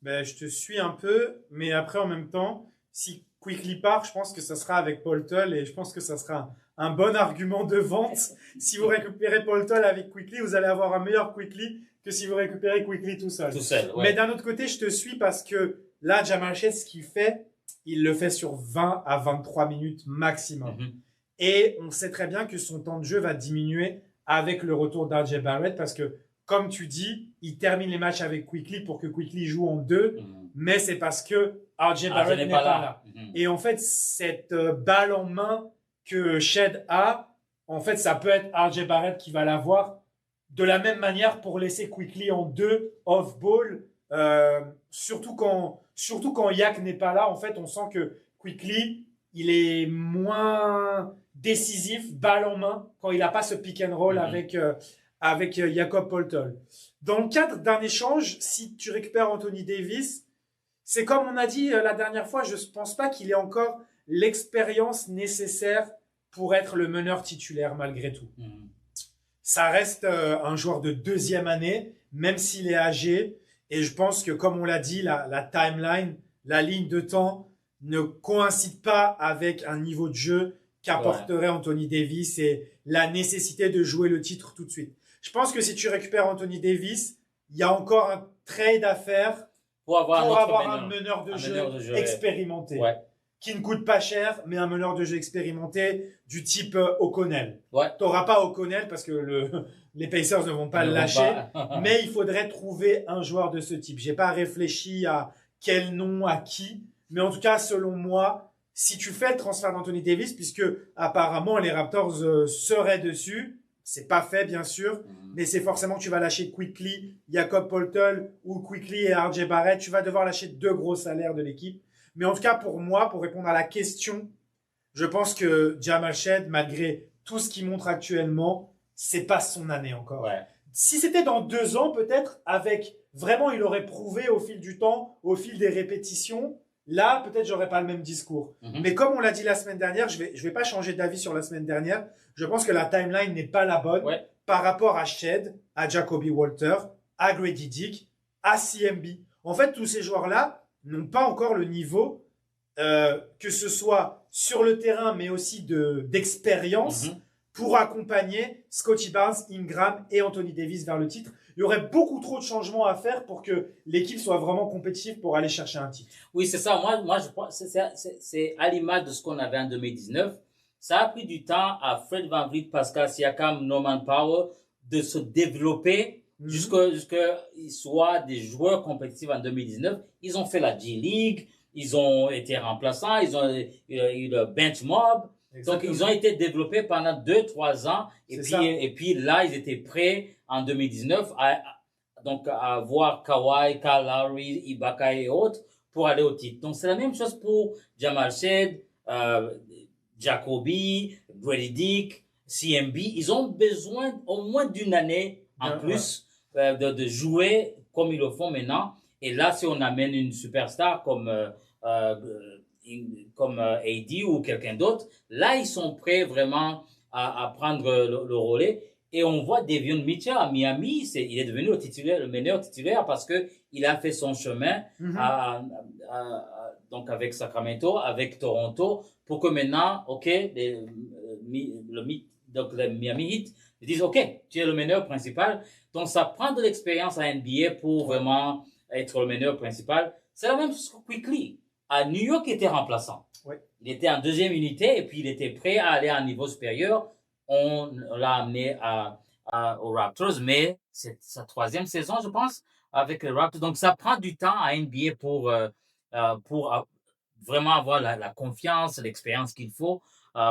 Ben, je te suis un peu, mais après en même temps, si Quickly part, je pense que ça sera avec Paul Tull et je pense que ça sera un bon argument de vente. Si vous récupérez Paul Tull avec Quickly, vous allez avoir un meilleur Quickly que si vous récupérez Quickly tout seul. Tout seul, ouais. Mais d'un autre côté, je te suis parce que là, Jamal Shead, ce qu'il fait, il le fait sur 20 à 23 minutes maximum. Mm-hmm. Et on sait très bien que son temps de jeu va diminuer avec le retour d'RJ Barrett parce que, comme tu dis, il termine les matchs avec Quickly pour que Quickly joue en 2, mais c'est parce que RJ Barrett n'est pas là. Et en fait, cette balle en main que Shead a, en fait, ça peut être RJ Barrett qui va l'avoir de la même manière pour laisser Quickly en 2 off-ball. Surtout quand Yak n'est pas là, en fait, on sent que Quickly, il est moins décisif, balle en main, quand il n'a pas ce pick and roll avec Jakob Poeltl. Dans le cadre d'un échange, si tu récupères Anthony Davis, c'est comme on a dit la dernière fois, je ne pense pas qu'il ait encore l'expérience nécessaire pour être le meneur titulaire malgré tout. Ça reste un joueur de deuxième année, même s'il est âgé. Et je pense que, comme on l'a dit, la timeline, la ligne de temps ne coïncide pas avec un niveau de jeu qu'apporterait Anthony Davis et la nécessité de jouer le titre tout de suite. Je pense que si tu récupères Anthony Davis, il y a encore un trade à faire pour avoir un meneur de jeu expérimenté. Ouais. Qui ne coûte pas cher, mais un meneur de jeu expérimenté du type O'Connell. Ouais. Tu n'auras pas O'Connell parce que les Pacers ne vont pas le lâcher, mais il faudrait trouver un joueur de ce type. Je n'ai pas réfléchi à quel nom, à qui, mais en tout cas, selon moi, si tu fais le transfert d'Anthony Davis, puisque apparemment les Raptors seraient dessus, c'est pas fait bien sûr, mais c'est forcément que tu vas lâcher Quickly, Jakob Poeltl ou Quickly et RJ Barrett. Tu vas devoir lâcher 2 gros salaires de l'équipe. Mais en tout cas, pour moi, pour répondre à la question, je pense que Jamal Shead, malgré tout ce qu'il montre actuellement, c'est pas son année encore. Ouais. Si c'était dans 2 ans, peut-être, avec vraiment, il aurait prouvé au fil du temps, au fil des répétitions, là, peut-être, j'aurais pas le même discours. Mais comme on l'a dit la semaine dernière, je vais pas changer d'avis sur la semaine dernière. Je pense que la timeline n'est pas la bonne par rapport à Shead, à Jacoby Walter, à Grady Dick, à CMB. En fait, tous ces joueurs-là n'ont pas encore le niveau, que ce soit sur le terrain, mais aussi d'expérience pour accompagner Scotty Barnes, Ingram et Anthony Davis vers le titre. Il y aurait beaucoup trop de changements à faire pour que l'équipe soit vraiment compétitive pour aller chercher un titre. Oui, c'est ça. Moi, je pense c'est à l'image de ce qu'on avait en 2019. Ça a pris du temps à Fred VanVleet, Pascal Siakam, Norman Powell de se développer jusqu'à qu'ils soient des joueurs compétitifs en 2019. Ils ont fait la G-League, ils ont été remplaçants, ils ont eu le bench mob. Exactement. Donc, ils ont été développés pendant 2-3 ans. Et puis là, ils étaient prêts en 2019 à voir Kawhi, Kyle Lowry, Ibaka et autres pour aller au titre. Donc, c'est la même chose pour Jamal Shead, Jacoby, Grady Dick, CMB. Ils ont besoin au moins d'une année en plus de jouer comme ils le font maintenant. Et là, si on amène une superstar comme AD ou quelqu'un d'autre, là, ils sont prêts vraiment à prendre le relais. Et on voit Davion Mitchell à Miami, il est devenu le meilleur titulaire parce qu'il a fait son chemin donc avec Sacramento, avec Toronto, pour que maintenant, OK, donc les Miami Heat disent, OK, tu es le meneur principal. Donc, ça prend de l'expérience à NBA pour vraiment être le meneur principal. C'est la même chose que Quickly. À New York, il était remplaçant. Ouais. Il était en deuxième unité et puis il était prêt à aller à un niveau supérieur. On l'a amené aux Raptors, mais c'est sa troisième saison, je pense, avec les Raptors. Donc, ça prend du temps à NBA pour vraiment avoir la confiance, l'expérience qu'il faut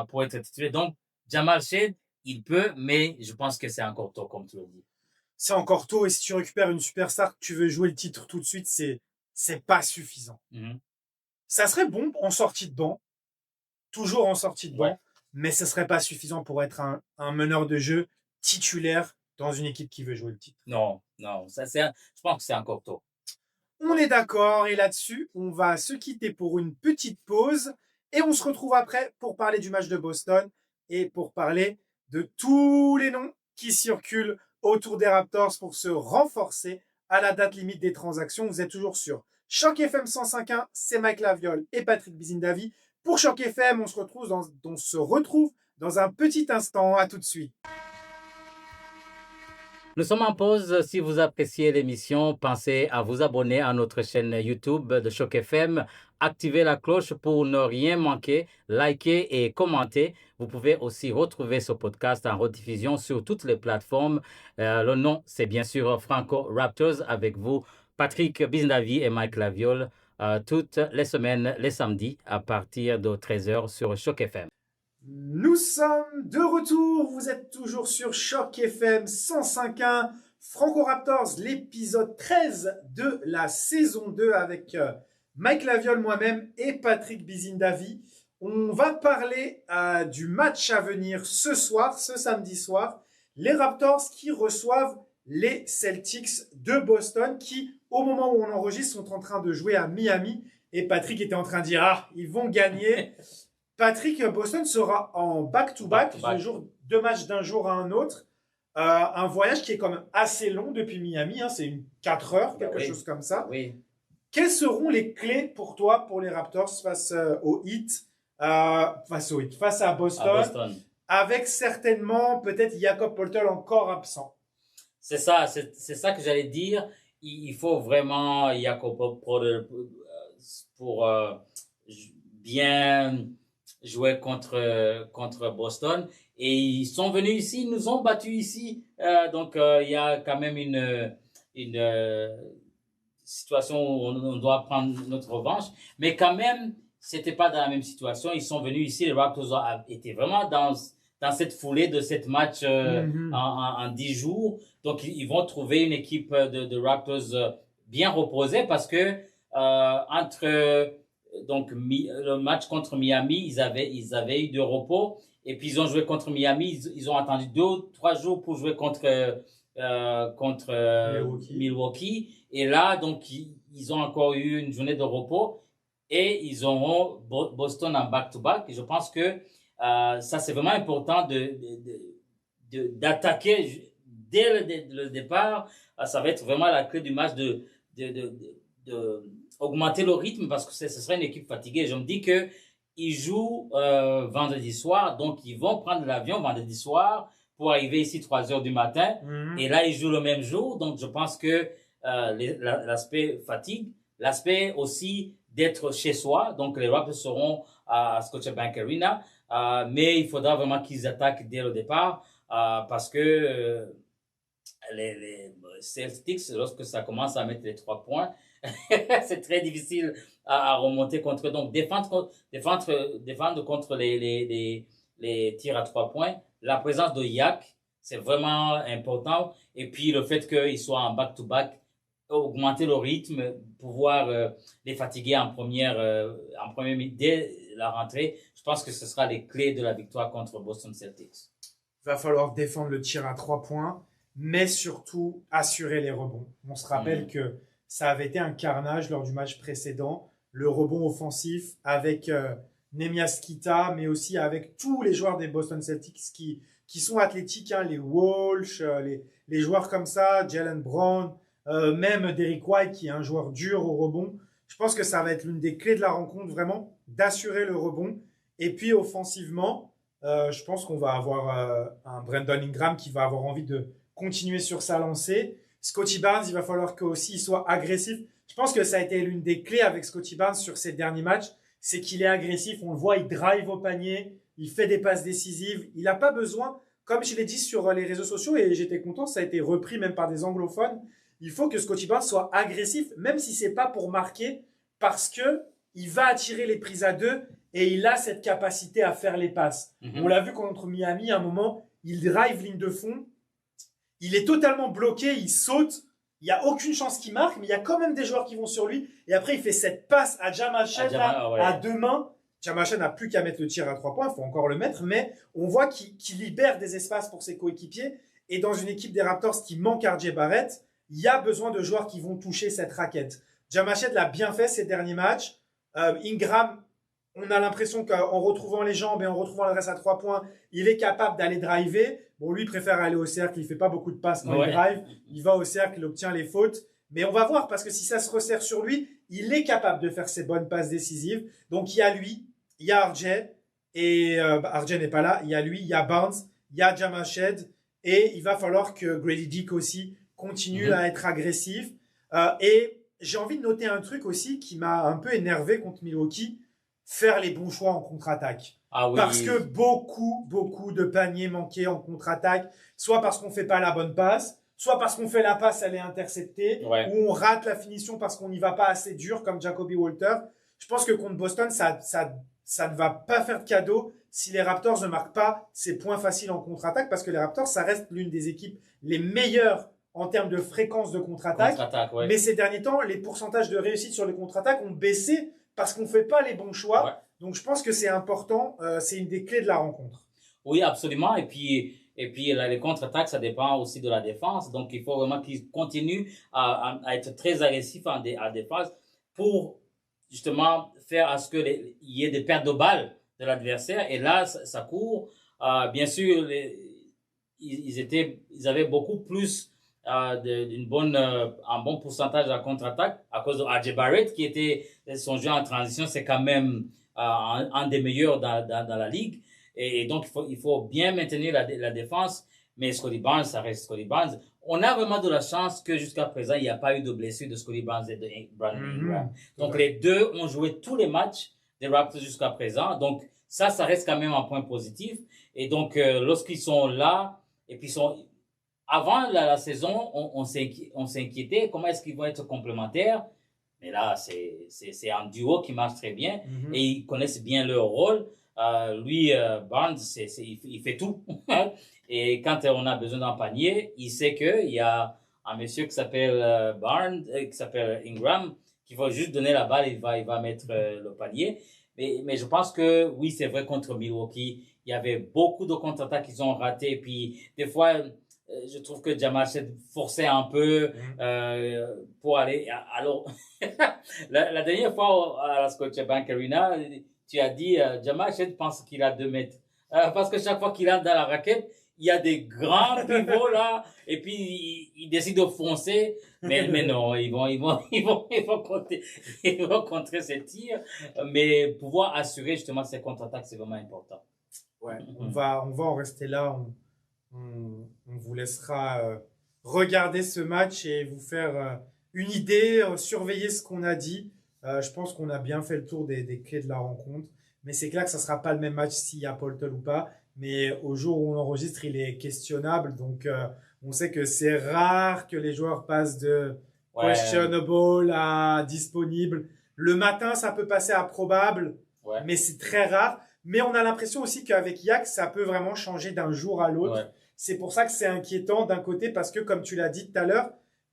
pour être titulaire. Donc, Jamal Shead, il peut, mais je pense que c'est encore tôt, comme tu le dis. C'est encore tôt, et si tu récupères une superstar que tu veux jouer le titre tout de suite, c'est pas suffisant. Ça serait bon en sortie de banc, toujours en sortie de banc, mais ce serait pas suffisant pour être un meneur de jeu titulaire dans une équipe qui veut jouer le titre. Non, je pense que c'est encore tôt. On est d'accord, et là-dessus, on va se quitter pour une petite pause, et on se retrouve après pour parler du match de Boston et pour parler de tous les noms qui circulent autour des Raptors pour se renforcer à la date limite des transactions. Vous êtes toujours sur Choc FM 105.1, c'est Mike Laviole et Patrick Bizindavi. Pour Choc FM, on se retrouve dans un petit instant. À tout de suite. Nous sommes en pause. Si vous appréciez l'émission, pensez à vous abonner à notre chaîne YouTube de Choc FM. Activez la cloche pour ne rien manquer. Likez et commentez. Vous pouvez aussi retrouver ce podcast en rediffusion sur toutes les plateformes. Le nom, c'est bien sûr Franco Raptors avec vous, Patrick Bizindavi et Mike Laviole, toutes les semaines, les samedis, à partir de 13h sur Choc FM. Nous sommes de retour, vous êtes toujours sur Choc FM 105.1, Franco Raptors, l'épisode 13 de la saison 2 avec Mike Laviole, moi-même et Patrick Bizindavi. On va parler du match à venir ce soir, ce samedi soir. Les Raptors qui reçoivent les Celtics de Boston qui, au moment où on enregistre, sont en train de jouer à Miami. Et Patrick était en train de dire « Ah, ils vont gagner !» Patrick, Boston sera en back-to-back, deux matchs d'un jour à un autre. Un voyage qui est quand même assez long depuis Miami, hein, c'est 4 heures, quelque chose comme ça. Oui. Quelles seront les clés pour toi, pour les Raptors, face au Heat, face à Boston, avec certainement peut-être Jakob Poeltl encore absent? C'est ça que j'allais dire. Il faut vraiment Jakob Poeltl pour bien jouer contre Boston. Et ils sont venus ici, ils nous ont battus ici. Donc, il y a quand même une situation où on doit prendre notre revanche. Mais quand même, c'était pas dans la même situation. Ils sont venus ici, les Raptors étaient vraiment dans cette foulée de cette match en 10 jours. Donc, ils vont trouver une équipe de Raptors bien reposée parce que entre donc le match contre Miami, ils avaient eu de repos et puis ils ont joué contre Miami, ils ont attendu 2 ou 3 jours pour jouer contre Milwaukee et là donc ils ont encore eu une journée de repos et ils auront Boston en back-to-back et je pense que ça c'est vraiment important d'attaquer dès le départ. Ça va être vraiment la clé du match de augmenter le rythme parce que ce serait une équipe fatiguée. Je me dis que ils jouent vendredi soir, donc ils vont prendre l'avion vendredi soir pour arriver ici 3 heures du matin. Et là, ils jouent le même jour. Donc, je pense que l'aspect fatigue, l'aspect aussi d'être chez soi. Donc, les Raptors seront à Scotiabank Arena. Mais il faudra vraiment qu'ils attaquent dès le départ parce que les Celtics, lorsque ça commence à mettre les 3 points, c'est très difficile à remonter contre eux. Donc, défendre contre les tirs à 3 points. La présence de Yak, c'est vraiment important. Et puis, le fait qu'ils soient en back-to-back, augmenter le rythme, pouvoir les fatiguer en première dès la rentrée. Je pense que ce sera les clés de la victoire contre Boston Celtics. Il va falloir défendre le tir à 3 points. mais surtout assurer les rebonds. On se rappelle que ça avait été un carnage lors du match précédent, le rebond offensif avec Neemias Queta, mais aussi avec tous les joueurs des Boston Celtics qui sont athlétiques, hein, les Walsh, les joueurs comme ça, Jalen Brown, même Derrick White qui est un joueur dur au rebond. Je pense que ça va être l'une des clés de la rencontre, vraiment, d'assurer le rebond. Et puis offensivement, je pense qu'on va avoir un Brandon Ingram qui va avoir envie de continuer sur sa lancée. Scottie Barnes, il va falloir qu'aussi il soit agressif. Je pense que ça a été l'une des clés avec Scottie Barnes sur ces derniers matchs, c'est qu'il est agressif. On le voit, il drive au panier, il fait des passes décisives. Il n'a pas besoin, comme je l'ai dit sur les réseaux sociaux, et j'étais content, ça a été repris même par des anglophones. Il faut que Scottie Barnes soit agressif, même si c'est pas pour marquer, parce que il va attirer les prises à deux et il a cette capacité à faire les passes. On l'a vu contre Miami, à un moment, il drive ligne de fond, il est totalement bloqué, il saute, il n'y a aucune chance qu'il marque, mais il y a quand même des joueurs qui vont sur lui. Et après, il fait cette passe à Jamal à deux mains. Jamal n'a plus qu'à mettre le tir à 3 points, il faut encore le mettre, mais on voit qu'il libère des espaces pour ses coéquipiers. Et dans une équipe des Raptors qui manque RJ Barrett, il y a besoin de joueurs qui vont toucher cette raquette. Jamal l'a bien fait ces derniers matchs. Ingram, on a l'impression qu'en retrouvant les jambes et en retrouvant l'adresse à 3 points, il est capable d'aller driver. Bon, lui, il préfère aller au cercle. Il fait pas beaucoup de passes quand il drive. Il va au cercle, il obtient les fautes. Mais on va voir, parce que si ça se resserre sur lui, il est capable de faire ses bonnes passes décisives. Donc, il y a lui, il y a RJ, et RJ n'est pas là. Il y a lui, il y a Barnes, il y a Jamal Shead, et il va falloir que Grady Dick aussi continue à être agressif. Et j'ai envie de noter un truc aussi qui m'a un peu énervé contre Milwaukee, faire les bons choix en contre-attaque. Ah oui. Parce que beaucoup de paniers manqués en contre-attaque, soit parce qu'on fait pas la bonne passe, soit parce qu'on fait la passe, elle est interceptée, ou on rate la finition parce qu'on n'y va pas assez dur, comme Jacoby Walter. Je pense que contre Boston, ça ne va pas faire de cadeau si les Raptors ne marquent pas ces points faciles en contre-attaque, parce que les Raptors, ça reste l'une des équipes les meilleures en termes de fréquence de contre-attaque. Mais ces derniers temps, les pourcentages de réussite sur les contre-attaques ont baissé parce qu'on ne fait pas les bons choix. Donc, je pense que c'est important. C'est une des clés de la rencontre. Oui, absolument. Et puis les contre-attaques, ça dépend aussi de la défense. Donc, il faut vraiment qu'ils continuent à être très agressifs en défense pour justement faire à ce qu'il y ait des pertes de balles de l'adversaire. Et là, ça court. Bien sûr, ils avaient beaucoup plus un bon pourcentage de contre-attaque à cause de RJ Barrett, qui était son jeu en transition, c'est quand même un des meilleurs dans la ligue. Et donc, il faut bien maintenir la défense. Mais Scottie Barnes, ça reste Scottie Barnes. On a vraiment de la chance que jusqu'à présent, il n'y a pas eu de blessure de Scottie Barnes et de Brandon Ingram. Donc, les deux ont joué tous les matchs des Raptors jusqu'à présent. Donc, ça reste quand même un point positif. Et donc, lorsqu'ils sont là, et puis avant la saison, on s'inquiétait comment est-ce qu'ils vont être complémentaires. Mais là, c'est un duo qui marche très bien et ils connaissent bien leur rôle. Lui, Barnes, il fait tout. Et quand on a besoin d'un panier, il sait qu'il y a un monsieur qui s'appelle Barnes, qui s'appelle Ingram, qui va juste donner la balle, il va mettre le panier. Mais je pense que oui, c'est vrai, contre Milwaukee, il y avait beaucoup de contre-attaques qu'ils ont raté. Et puis, des fois, je trouve que Jamal forçait un peu pour aller. Alors, la dernière fois à la Scotiabank Arena, tu as dit Jamal pense qu'il a 2 mètres. Parce que chaque fois qu'il entre dans la raquette, il y a des grands pivots là, et puis il décide de foncer. Mais non, ils vont contrer ces tirs. Mais pouvoir assurer justement ces contre-attaques, c'est vraiment important. Ouais, on va en rester là. On vous laissera regarder ce match et vous faire une idée, surveiller ce qu'on a dit. Je pense qu'on a bien fait le tour des clés de la rencontre. Mais c'est clair que ça ne sera pas le même match s'il y a Poeltl ou pas. Mais au jour où on enregistre, il est questionnable. Donc, on sait que c'est rare que les joueurs passent de questionable à disponible. Le matin, ça peut passer à probable, mais c'est très rare. Mais on a l'impression aussi qu'avec Yak, ça peut vraiment changer d'un jour à l'autre. C'est pour ça que c'est inquiétant d'un côté parce que, comme tu l'as dit tout à l'heure,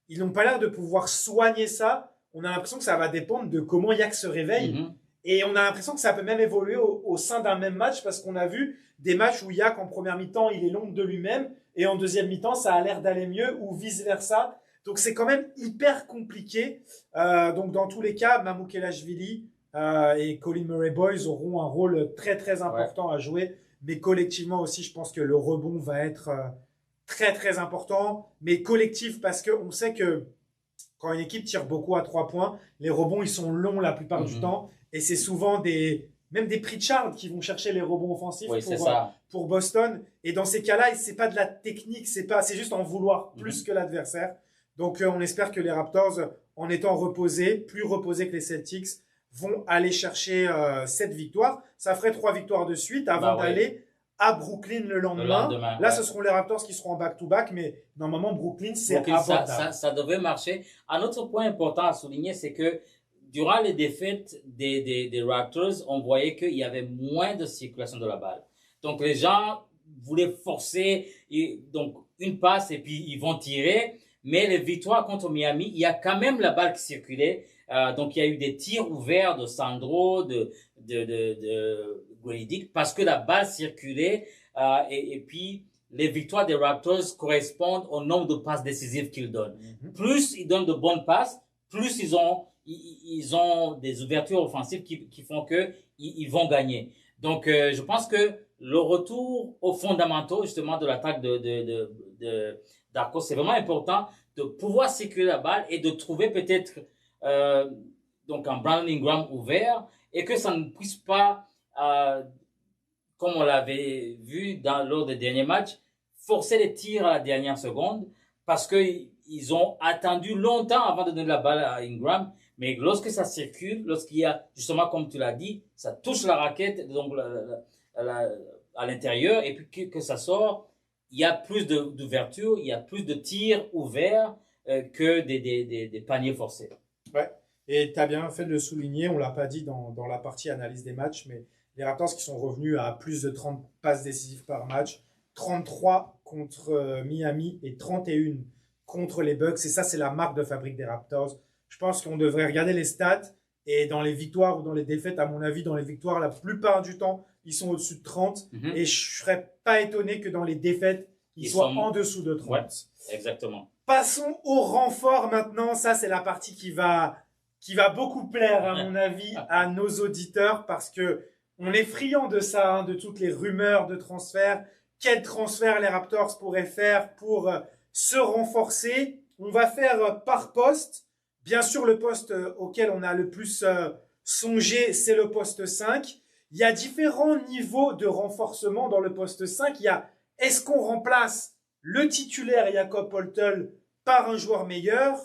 ils n'ont pas l'air de pouvoir soigner ça. On a l'impression que ça va dépendre de comment Yak se réveille. Et on a l'impression que ça peut même évoluer au sein d'un même match parce qu'on a vu des matchs où Yak, en première mi-temps, il est l'ombre de lui-même. et en deuxième mi-temps, ça a l'air d'aller mieux ou vice-versa. Donc, c'est quand même hyper compliqué. Donc, dans tous les cas, Mamoukelashvili et Colin Murray-Boyes auront un rôle très, très important à jouer. Mais collectivement aussi, je pense que le rebond va être très, très important. Mais collectif, parce qu'on sait que quand une équipe tire beaucoup à 3 points, les rebonds, ils sont longs la plupart du temps. Et c'est souvent même des Pritchard qui vont chercher les rebonds offensifs pour Boston. Et dans ces cas-là, c'est pas de la technique, c'est juste en vouloir plus que l'adversaire. Donc, on espère que les Raptors, en étant reposés, plus reposés que les Celtics, vont aller chercher cette victoire. Ça ferait 3 victoires de suite avant d'aller à Brooklyn le lendemain. Là, ce seront les Raptors qui seront en back-to-back, mais normalement, Brooklyn, c'est abordable. Ça devrait marcher. Un autre point important à souligner, c'est que durant les défaites des Raptors, on voyait qu'il y avait moins de circulation de la balle. Donc, les gens voulaient forcer donc une passe et puis ils vont tirer. Mais les victoires contre Miami, il y a quand même la balle qui circulait. Donc, il y a eu des tirs ouverts de Sandro, de Grady, parce que la balle circulait. Et puis, les victoires des Raptors correspondent au nombre de passes décisives qu'ils donnent. Plus ils donnent de bonnes passes, plus ils ont des ouvertures offensives qui font qu'ils vont gagner. Donc, je pense que le retour aux fondamentaux, justement, de l'attaque d'Arcos, c'est vraiment important de pouvoir circuler la balle et de trouver peut-être donc un Brandon Ingram ouvert et que ça ne puisse pas, comme on l'avait vu lors des derniers matchs, forcer les tirs à la dernière seconde parce qu'ils ont attendu longtemps avant de donner la balle à Ingram. Mais lorsque ça circule, lorsqu'il y a, justement, comme tu l'as dit, ça touche la raquette donc à l'intérieur et puis que ça sort, il y a plus d'ouverture, il y a plus de tirs ouverts que des paniers forcés. Ouais, et tu as bien fait de le souligner, on ne l'a pas dit dans la partie analyse des matchs, mais les Raptors qui sont revenus à plus de 30 passes décisives par match, 33 contre Miami et 31 contre les Bucks, et ça c'est la marque de fabrique des Raptors. Je pense qu'on devrait regarder les stats, et dans les victoires ou dans les défaites, à mon avis, dans les victoires, la plupart du temps, ils sont au-dessus de 30. Et je ne serais pas étonné que dans les défaites, ils soient en dessous de 30. Ouais, exactement. Passons au renfort maintenant. Ça, c'est la partie qui va beaucoup plaire, à mon avis, à nos auditeurs parce que on est friand de ça, de toutes les rumeurs de transferts. Quel transfert les Raptors pourraient faire pour se renforcer? On va faire par poste. Bien sûr, le poste auquel on a le plus songé, c'est le poste 5. Il y a différents niveaux de renforcement dans le poste 5. Il y a, est-ce qu'on remplace le titulaire Jakob Poeltl par un joueur meilleur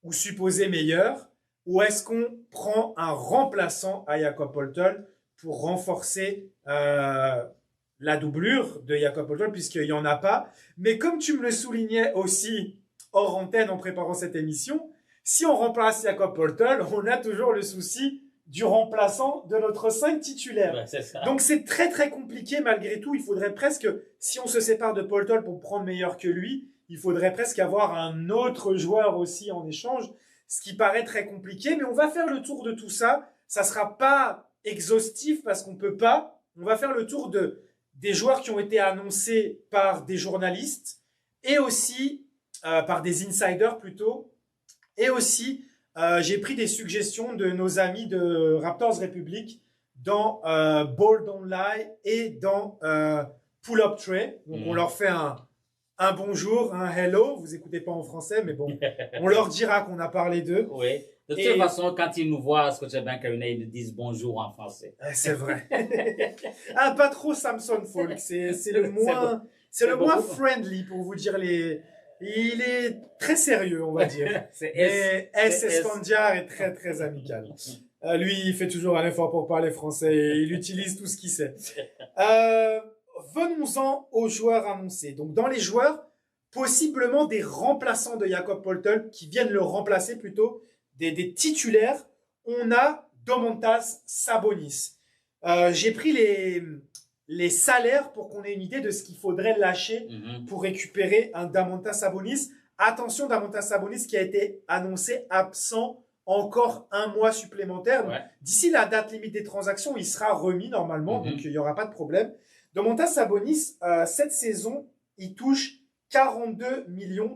ou supposé meilleur, ou est-ce qu'on prend un remplaçant à Jakob Poeltl pour renforcer la doublure de Jakob Poeltl, puisqu'il n'y en a pas. Mais comme tu me le soulignais aussi hors antenne en préparant cette émission, si on remplace Jakob Poeltl, on a toujours le souci du remplaçant de notre 5 titulaire. Ouais, c'est ça. Donc c'est très très compliqué malgré tout. Il faudrait presque, si on se sépare de Poeltl pour prendre meilleur que lui, il faudrait presque avoir un autre joueur aussi en échange, ce qui paraît très compliqué. Mais on va faire le tour de tout ça. Ça sera pas exhaustif parce qu'on peut pas. On va faire le tour des joueurs qui ont été annoncés par des journalistes et aussi par des insiders plutôt. Et aussi, j'ai pris des suggestions de nos amis de Raptors République dans Bold Online et dans Pull Up Tray. Donc, on leur fait un bonjour, un hello. Vous écoutez pas en français, mais bon, on leur dira qu'on a parlé d'eux. Oui. De toute façon, quand ils nous voient à Scotiabank Arena, ils nous disent bonjour en français. C'est vrai. Pas trop Samson Folk. C'est le moins, c'est le moins friendly pour vous dire il est très sérieux, on va dire. Mais S. Esfandiar est très, très amical. Lui, il fait toujours un effort pour parler français et il utilise tout ce qu'il sait. Venons-en aux joueurs annoncés. Donc, dans les joueurs, possiblement des remplaçants de Jakob Poeltl qui viennent le remplacer plutôt, des titulaires, on a Domantas Sabonis. J'ai pris les salaires pour qu'on ait une idée de ce qu'il faudrait lâcher pour récupérer un Domantas Sabonis. Attention, Domantas Sabonis qui a été annoncé absent encore un mois supplémentaire. Ouais. D'ici la date limite des transactions, il sera remis normalement, donc il n'y aura pas de problème. Domantas Sabonis, cette saison, il touche 42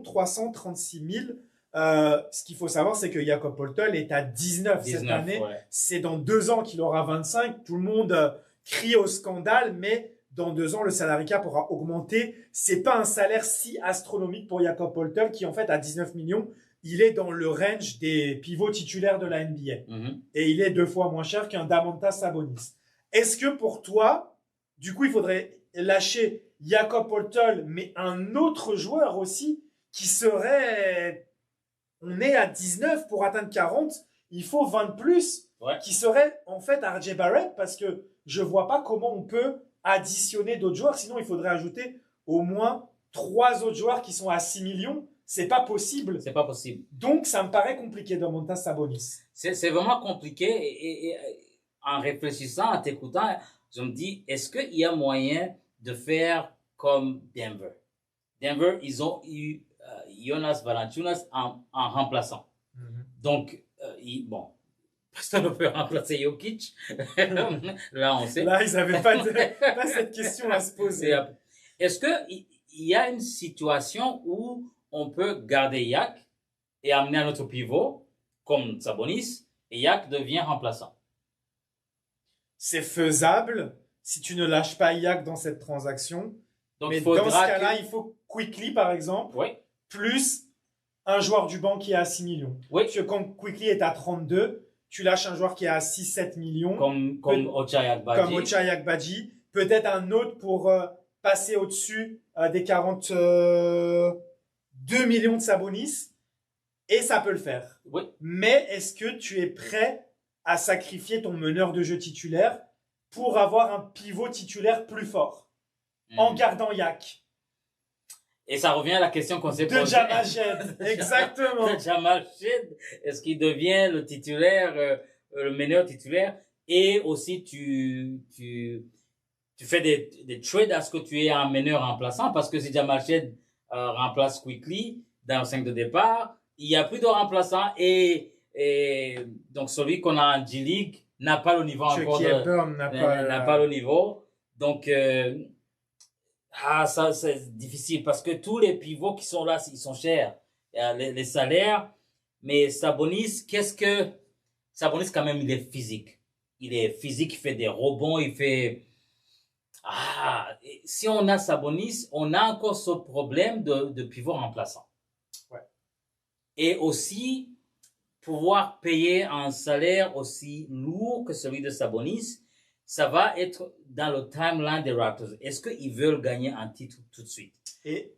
336 000. Ce qu'il faut savoir, c'est que Jakob Poeltl est à 19 cette année. Ouais. C'est dans 2 ans qu'il aura 25. Tout le monde crie au scandale, mais dans 2 ans, le salary cap aura augmenté. C'est pas un salaire si astronomique pour Jakob Poeltl, qui en fait, à 19 millions, il est dans le range des pivots titulaires de la NBA. Et il est 2 fois moins cher qu'un Domantas Sabonis. Est-ce que pour toi, du coup, il faudrait lâcher Jakob Poeltl, mais un autre joueur aussi, qui serait... On est à 19 pour atteindre 40, il faut 20 de plus, qui serait en fait RJ Barrett, parce que je vois pas comment on peut additionner d'autres joueurs, sinon il faudrait ajouter au moins 3 autres joueurs qui sont à 6 millions. C'est pas possible. C'est pas possible. Donc, ça me paraît compliqué, Domantas Sabonis. C'est vraiment compliqué. Et en réfléchissant, en t'écoutant, je me dis, est-ce qu'il y a moyen de faire comme Denver? Denver, ils ont eu Jonas Valanciunas en remplaçant. Donc, bon, personne ne peut remplacer Jokic. Là, on sait. Là, ils n'avaient pas cette question à se poser. Est-ce qu'il y a une situation où on peut garder Yak et amener un autre pivot, comme Sabonis, et Yak devient remplaçant? C'est faisable si tu ne lâches pas Yak dans cette transaction. Donc, mais dans ce cas-là, il faut Quickley, par exemple, plus un joueur du banc qui est à 6 millions. Parce que quand Quickley est à 32, tu lâches un joueur qui est à 6-7 millions. Comme Ochai Agbaji. Comme Ochai Agbaji. Peut-être un autre pour passer au-dessus des 42 millions de Sabonis. Et ça peut le faire. Mais est-ce que tu es prêt à sacrifier ton meneur de jeu titulaire pour avoir un pivot titulaire plus fort en gardant Yak? Et ça revient à la question qu'on s'est posée. De Jamal Shead, exactement. De Jamal Shead, est-ce qu'il devient le titulaire, le meneur titulaire? Et aussi, tu fais des trades à ce que tu aies un meneur remplaçant, parce que si Jamal Shead remplace Quickley dans le 5 de départ, il n'y a plus de remplaçant, et donc celui qu'on a en G-League n'a pas le niveau encore. N'a pas le niveau. Donc, ça, c'est difficile parce que tous les pivots qui sont là, ils sont chers. Les salaires. Mais Sabonis, Sabonis, quand même, il est physique. Il est physique, il fait des rebonds, il fait... si on a Sabonis, on a encore ce problème de pivot remplaçant. Et aussi, pouvoir payer un salaire aussi lourd que celui de Sabonis, ça va être dans le timeline des Raptors. Est-ce qu'ils veulent gagner un titre tout de suite? Et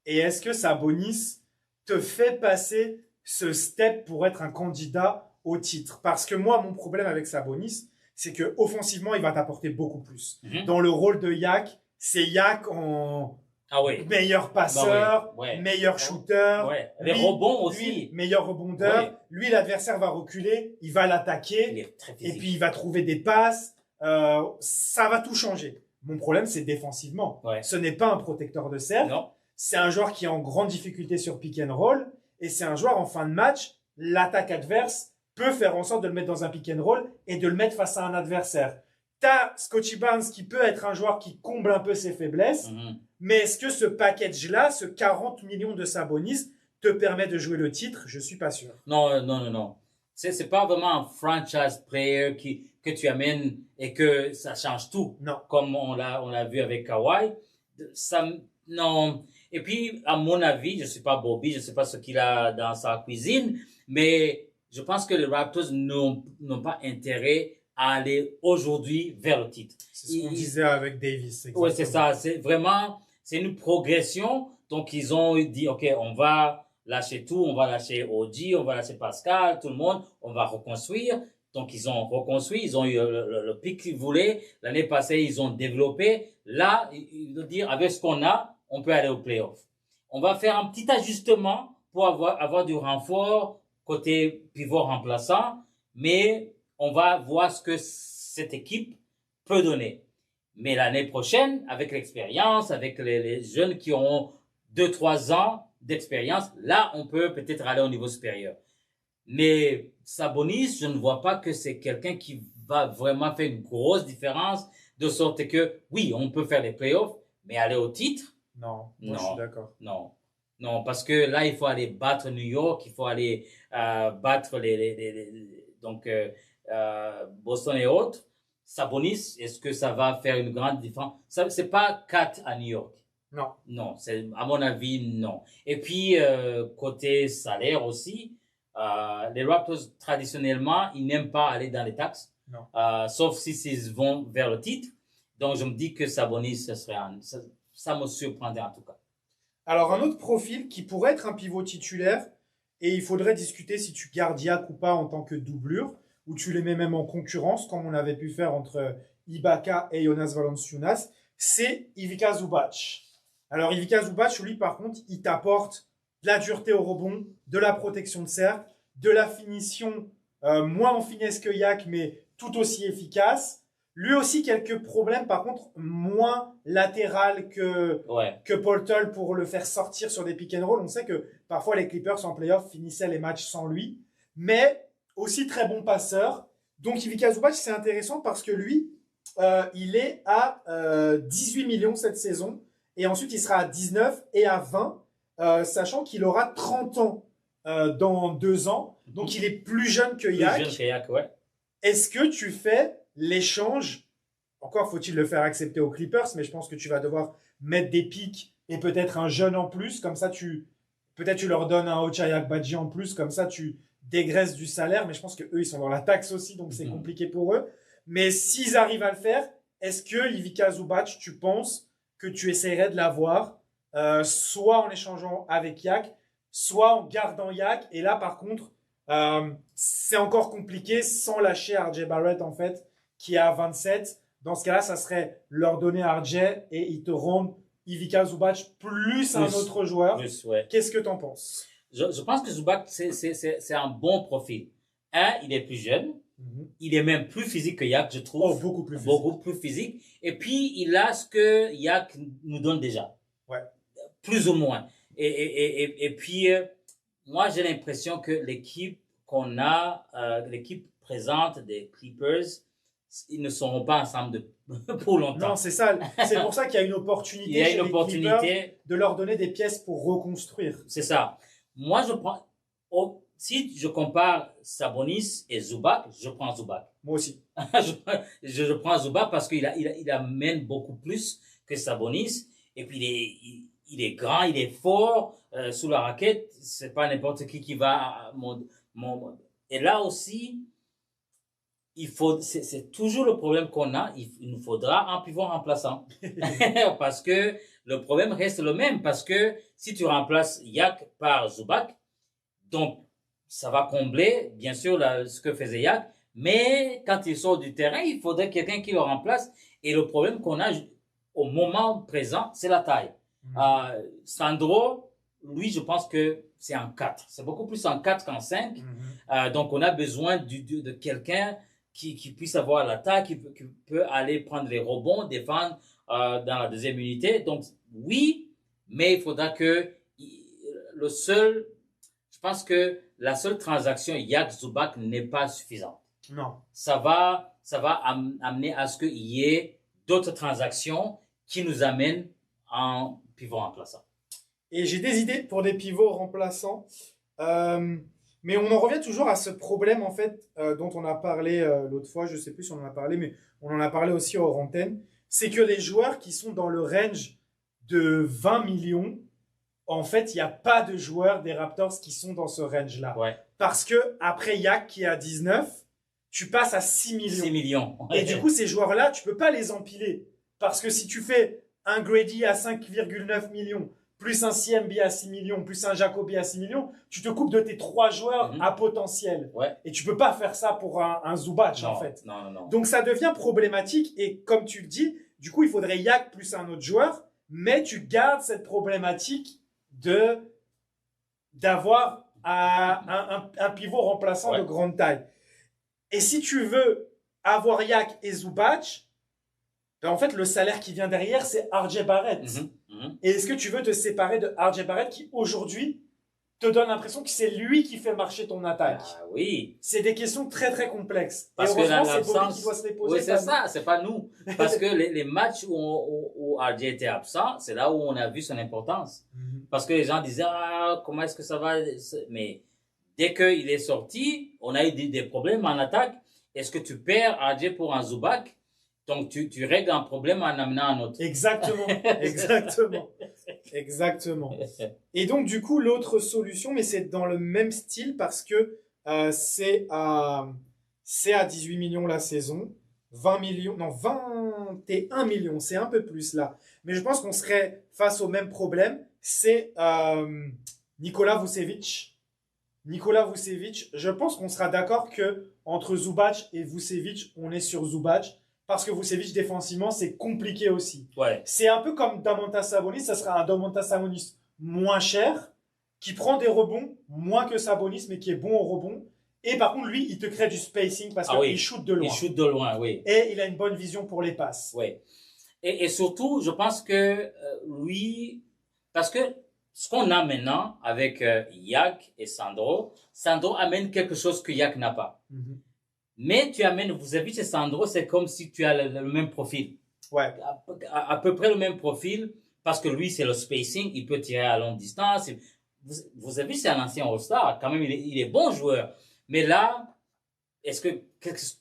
est-ce que Sabonis te fait passer ce step pour être un candidat au titre? Parce que moi, mon problème avec Sabonis, c'est que offensivement, il va t'apporter beaucoup plus. Dans le rôle de Yak, c'est Yak en meilleur passeur, meilleur shooter. Les rebonds aussi. Lui, meilleur rebondeur. Lui, l'adversaire va reculer, il va l'attaquer. Et puis, il va trouver des passes. Ça va tout changer. Mon problème, c'est défensivement. Ce n'est pas un protecteur de cercle. C'est un joueur qui est en grande difficulté sur pick and roll. Et c'est un joueur en fin de match, l'attaque adverse peut faire en sorte de le mettre dans un pick and roll et de le mettre face à un adversaire. T'as Scottie Barnes qui peut être un joueur qui comble un peu ses faiblesses. Mais est-ce que ce package-là, ce 40 millions de Sabonis, te permet de jouer le titre? Je suis pas sûr. Non. C'est pas vraiment un franchise player que tu amènes et que ça change tout. Non. Comme on l'a vu avec Kawhi. Non. Et puis, à mon avis, je sais pas Bobby, je sais pas ce qu'il a dans sa cuisine, mais je pense que les Raptors n'ont pas intérêt à aller aujourd'hui vers le titre. C'est ce qu'on disait avec Davis. Oui, c'est ça. C'est une progression. Donc, ils ont dit, OK, on va lâcher tout. On va lâcher OG, on va lâcher Pascal, tout le monde. On va reconstruire. Donc, ils ont reconstruit. Ils ont eu le pic qu'ils voulaient. L'année passée, ils ont développé. Là, ils veulent dire, avec ce qu'on a, on peut aller au playoff. On va faire un petit ajustement pour avoir du renfort côté pivot remplaçant. Mais on va voir ce que cette équipe peut donner. Mais l'année prochaine, avec l'expérience, avec les jeunes qui ont 2-3 ans d'expérience, là, on peut peut-être aller au niveau supérieur. Mais Sabonis, je ne vois pas que c'est quelqu'un qui va vraiment faire une grosse différence, de sorte que, oui, on peut faire les playoffs, mais aller au titre, Non, moi je suis d'accord. Non. Non, parce que là, il faut aller battre New York, il faut aller battre Boston et autres. Sabonis, est-ce que ça va faire une grande différence? C'est pas 4 à New York. Non. Non, à mon avis, non. Et puis, côté salaire aussi, les Raptors, traditionnellement, ils n'aiment pas aller dans les taxes, sauf si ils vont vers le titre. Donc, je me dis que Sabonis, ça me surprendrait en tout cas. Alors, un autre profil qui pourrait être un pivot titulaire, et il faudrait discuter si tu gardes Yak ou pas en tant que doublure, ou tu les mets même en concurrence, comme on avait pu faire entre Ibaka et Jonas Valanciunas, c'est Ivica Zubac. Alors, Ivica Zubac, lui, par contre, il t'apporte de la dureté au rebond, de la protection de cercle, de la finition, moins en finesse que Yak, mais tout aussi efficace. Lui aussi, quelques problèmes, par contre, moins latéral que Paul Tull pour le faire sortir sur des pick and roll. On sait que parfois les Clippers en playoff finissaient les matchs sans lui, mais aussi très bon passeur. Donc Ivica Zubac, c'est intéressant parce que lui, il est à 18 millions cette saison, et ensuite il sera à 19 et à 20, sachant qu'il aura 30 ans dans 2 ans. Donc il est plus jeune que Yak. Plus jeune que Yak, ouais. Est-ce que tu fais l'échange, encore faut-il le faire accepter aux Clippers, mais je pense que tu vas devoir mettre des pics et peut-être un jeune en plus, comme ça peut-être tu leur donnes un Ochai Agbaji en plus, comme ça tu dégraisses du salaire, mais je pense qu'eux ils sont dans la taxe aussi, donc c'est compliqué pour eux. Mais s'ils arrivent à le faire, est-ce que Ivica Zubac, tu penses que tu essaierais de l'avoir, soit en échangeant avec Yak, soit en gardant Yak, et là par contre, c'est encore compliqué sans lâcher RJ Barrett en fait, qui est à 27. Dans ce cas-là, ça serait leur donner RJ et ils te rendent Ivica Zubac plus un autre joueur. Qu'est-ce que tu en penses? Je pense que Zubac, c'est un bon profil. Il est plus jeune. Il est même plus physique que Yak, je trouve. Oh, beaucoup plus physique. Beaucoup plus physique. Et puis, il a ce que Yak nous donne déjà. Ouais. Plus ou moins. Et puis, moi, j'ai l'impression que l'équipe qu'on a, l'équipe présente des Clippers, ils ne seront pas ensemble pour longtemps. Non, c'est ça. C'est pour ça qu'il y a une opportunité. Il y a une opportunité de leur donner des pièces pour reconstruire. C'est ça. Moi, si je compare Sabonis et Zubac, je prends Zubac. Moi aussi. je prends Zubac parce qu'il amène beaucoup plus que Sabonis. Et puis, il est grand, il est fort sous la raquette. C'est pas n'importe qui va... Et là aussi, c'est toujours le problème qu'on a. Il nous faudra un pivot remplaçant. Parce que le problème reste le même. Parce que si tu remplaces Yak par Zubac, donc ça va combler, bien sûr, ce que faisait Yak. Mais quand il sort du terrain, il faudrait quelqu'un qui le remplace. Et le problème qu'on a au moment présent, c'est la taille. Sandro, lui, je pense que c'est en 4. C'est beaucoup plus en 4 qu'en 5. Donc, on a besoin de quelqu'un qui puisse avoir la taille, qui peut aller prendre les rebonds, défendre dans la deuxième unité. Donc, oui, mais il faudra que je pense que la seule transaction Yak-Zubac n'est pas suffisante. Non. Ça va amener à ce qu'il y ait d'autres transactions qui nous amènent en pivot remplaçant. Et j'ai des idées pour des pivots remplaçants. Mais on en revient toujours à ce problème, en fait, dont on a parlé l'autre fois. Je ne sais plus si on en a parlé, mais on en a parlé aussi hors antenne. C'est que les joueurs qui sont dans le range de 20 millions, en fait, il n'y a pas de joueurs des Raptors qui sont dans ce range-là. Ouais. Parce que après Yak qui est à 19, tu passes à 6 millions. 6 millions. Et du coup, ces joueurs-là, tu peux pas les empiler. Parce que si tu fais un Grady à 5,9 millions, plus un CMB à 6 millions, plus un Jacoby à 6 millions, tu te coupes de tes 3 joueurs à potentiel. Ouais. Et tu peux pas faire ça pour un Zubac, en fait. Non. Donc, ça devient problématique. Et comme tu le dis, du coup, il faudrait Yak plus un autre joueur. Mais tu gardes cette problématique d'avoir un pivot remplaçant de grande taille. Et si tu veux avoir Yak et Zubac, ben en fait, le salaire qui vient derrière, c'est RJ Barrett. Et est-ce que tu veux te séparer de RJ Barrett qui, aujourd'hui, te donne l'impression que c'est lui qui fait marcher ton attaque. Ah oui. C'est des questions très très complexes. Parce et heureusement, que c'est Bobby qui doit se les poser. Oui, c'est ça, c'est pas nous. Parce que les matchs où RJ était absent, c'est là où on a vu son importance. Parce que les gens disaient, ah, comment est-ce que ça va? Mais dès qu'il est sorti, on a eu des problèmes en attaque. Est-ce que tu perds RJ pour un Zubac? Donc, tu règles un problème en amenant un autre. Exactement, exactement, exactement. Et donc, du coup, l'autre solution, mais c'est dans le même style parce que c'est à 18 millions la saison, 20 millions, non, 21 millions, c'est un peu plus là. Mais je pense qu'on serait face au même problème. C'est Nikola Vucevic. Nikola Vucevic, je pense qu'on sera d'accord que entre Zubac et Vucevic, on est sur Zubac. Parce que Vucevic, défensivement, c'est compliqué aussi. Ouais. C'est un peu comme Domantas Sabonis, ça sera un Domantas Sabonis moins cher, qui prend des rebonds, moins que Sabonis, mais qui est bon au rebond. Et par contre, lui, il te crée du spacing parce qu'il shoot de loin. Il shoot de loin, oui. Et il a une bonne vision pour les passes. Oui. Et surtout, je pense que lui, parce que ce qu'on a maintenant avec Yak et Sandro amène quelque chose que Yak n'a pas. Mais tu amènes Vucevic et Sandro, c'est comme si tu as le même profil. Ouais. À peu près le même profil, parce que lui, c'est le spacing, il peut tirer à longue distance. Vucevic, c'est un ancien All-Star, quand même, il est bon joueur. Mais là, qu'est-ce que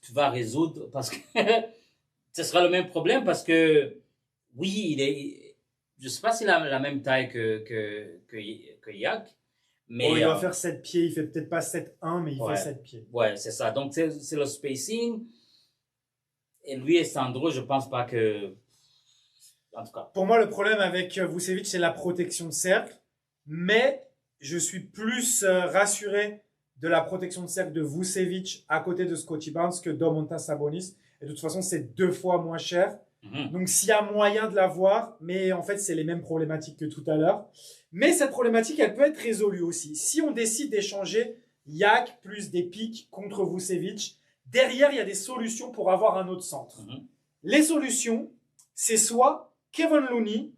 tu vas résoudre? Parce que ce sera le même problème, parce que, oui, je sais pas s'il a la même taille que Yak. Mais, il va faire 7 pieds, il fait peut-être pas 7-1, mais il fait 7 pieds. Ouais, c'est ça. Donc, c'est le spacing. Et lui et Sandro, je pense pas que... En tout cas. Pour moi, le problème avec Vucevic, c'est la protection de cercle. Mais je suis plus rassuré de la protection de cercle de Vucevic à côté de Scottie Barnes que Domantas Sabonis. Et de toute façon, c'est 2 fois moins cher. Donc, s'il y a moyen de l'avoir, mais en fait, c'est les mêmes problématiques que tout à l'heure. Mais cette problématique, elle peut être résolue aussi. Si on décide d'échanger Yak plus des pics contre Vucevic, derrière, il y a des solutions pour avoir un autre centre. Les solutions, c'est soit Kevin Looney,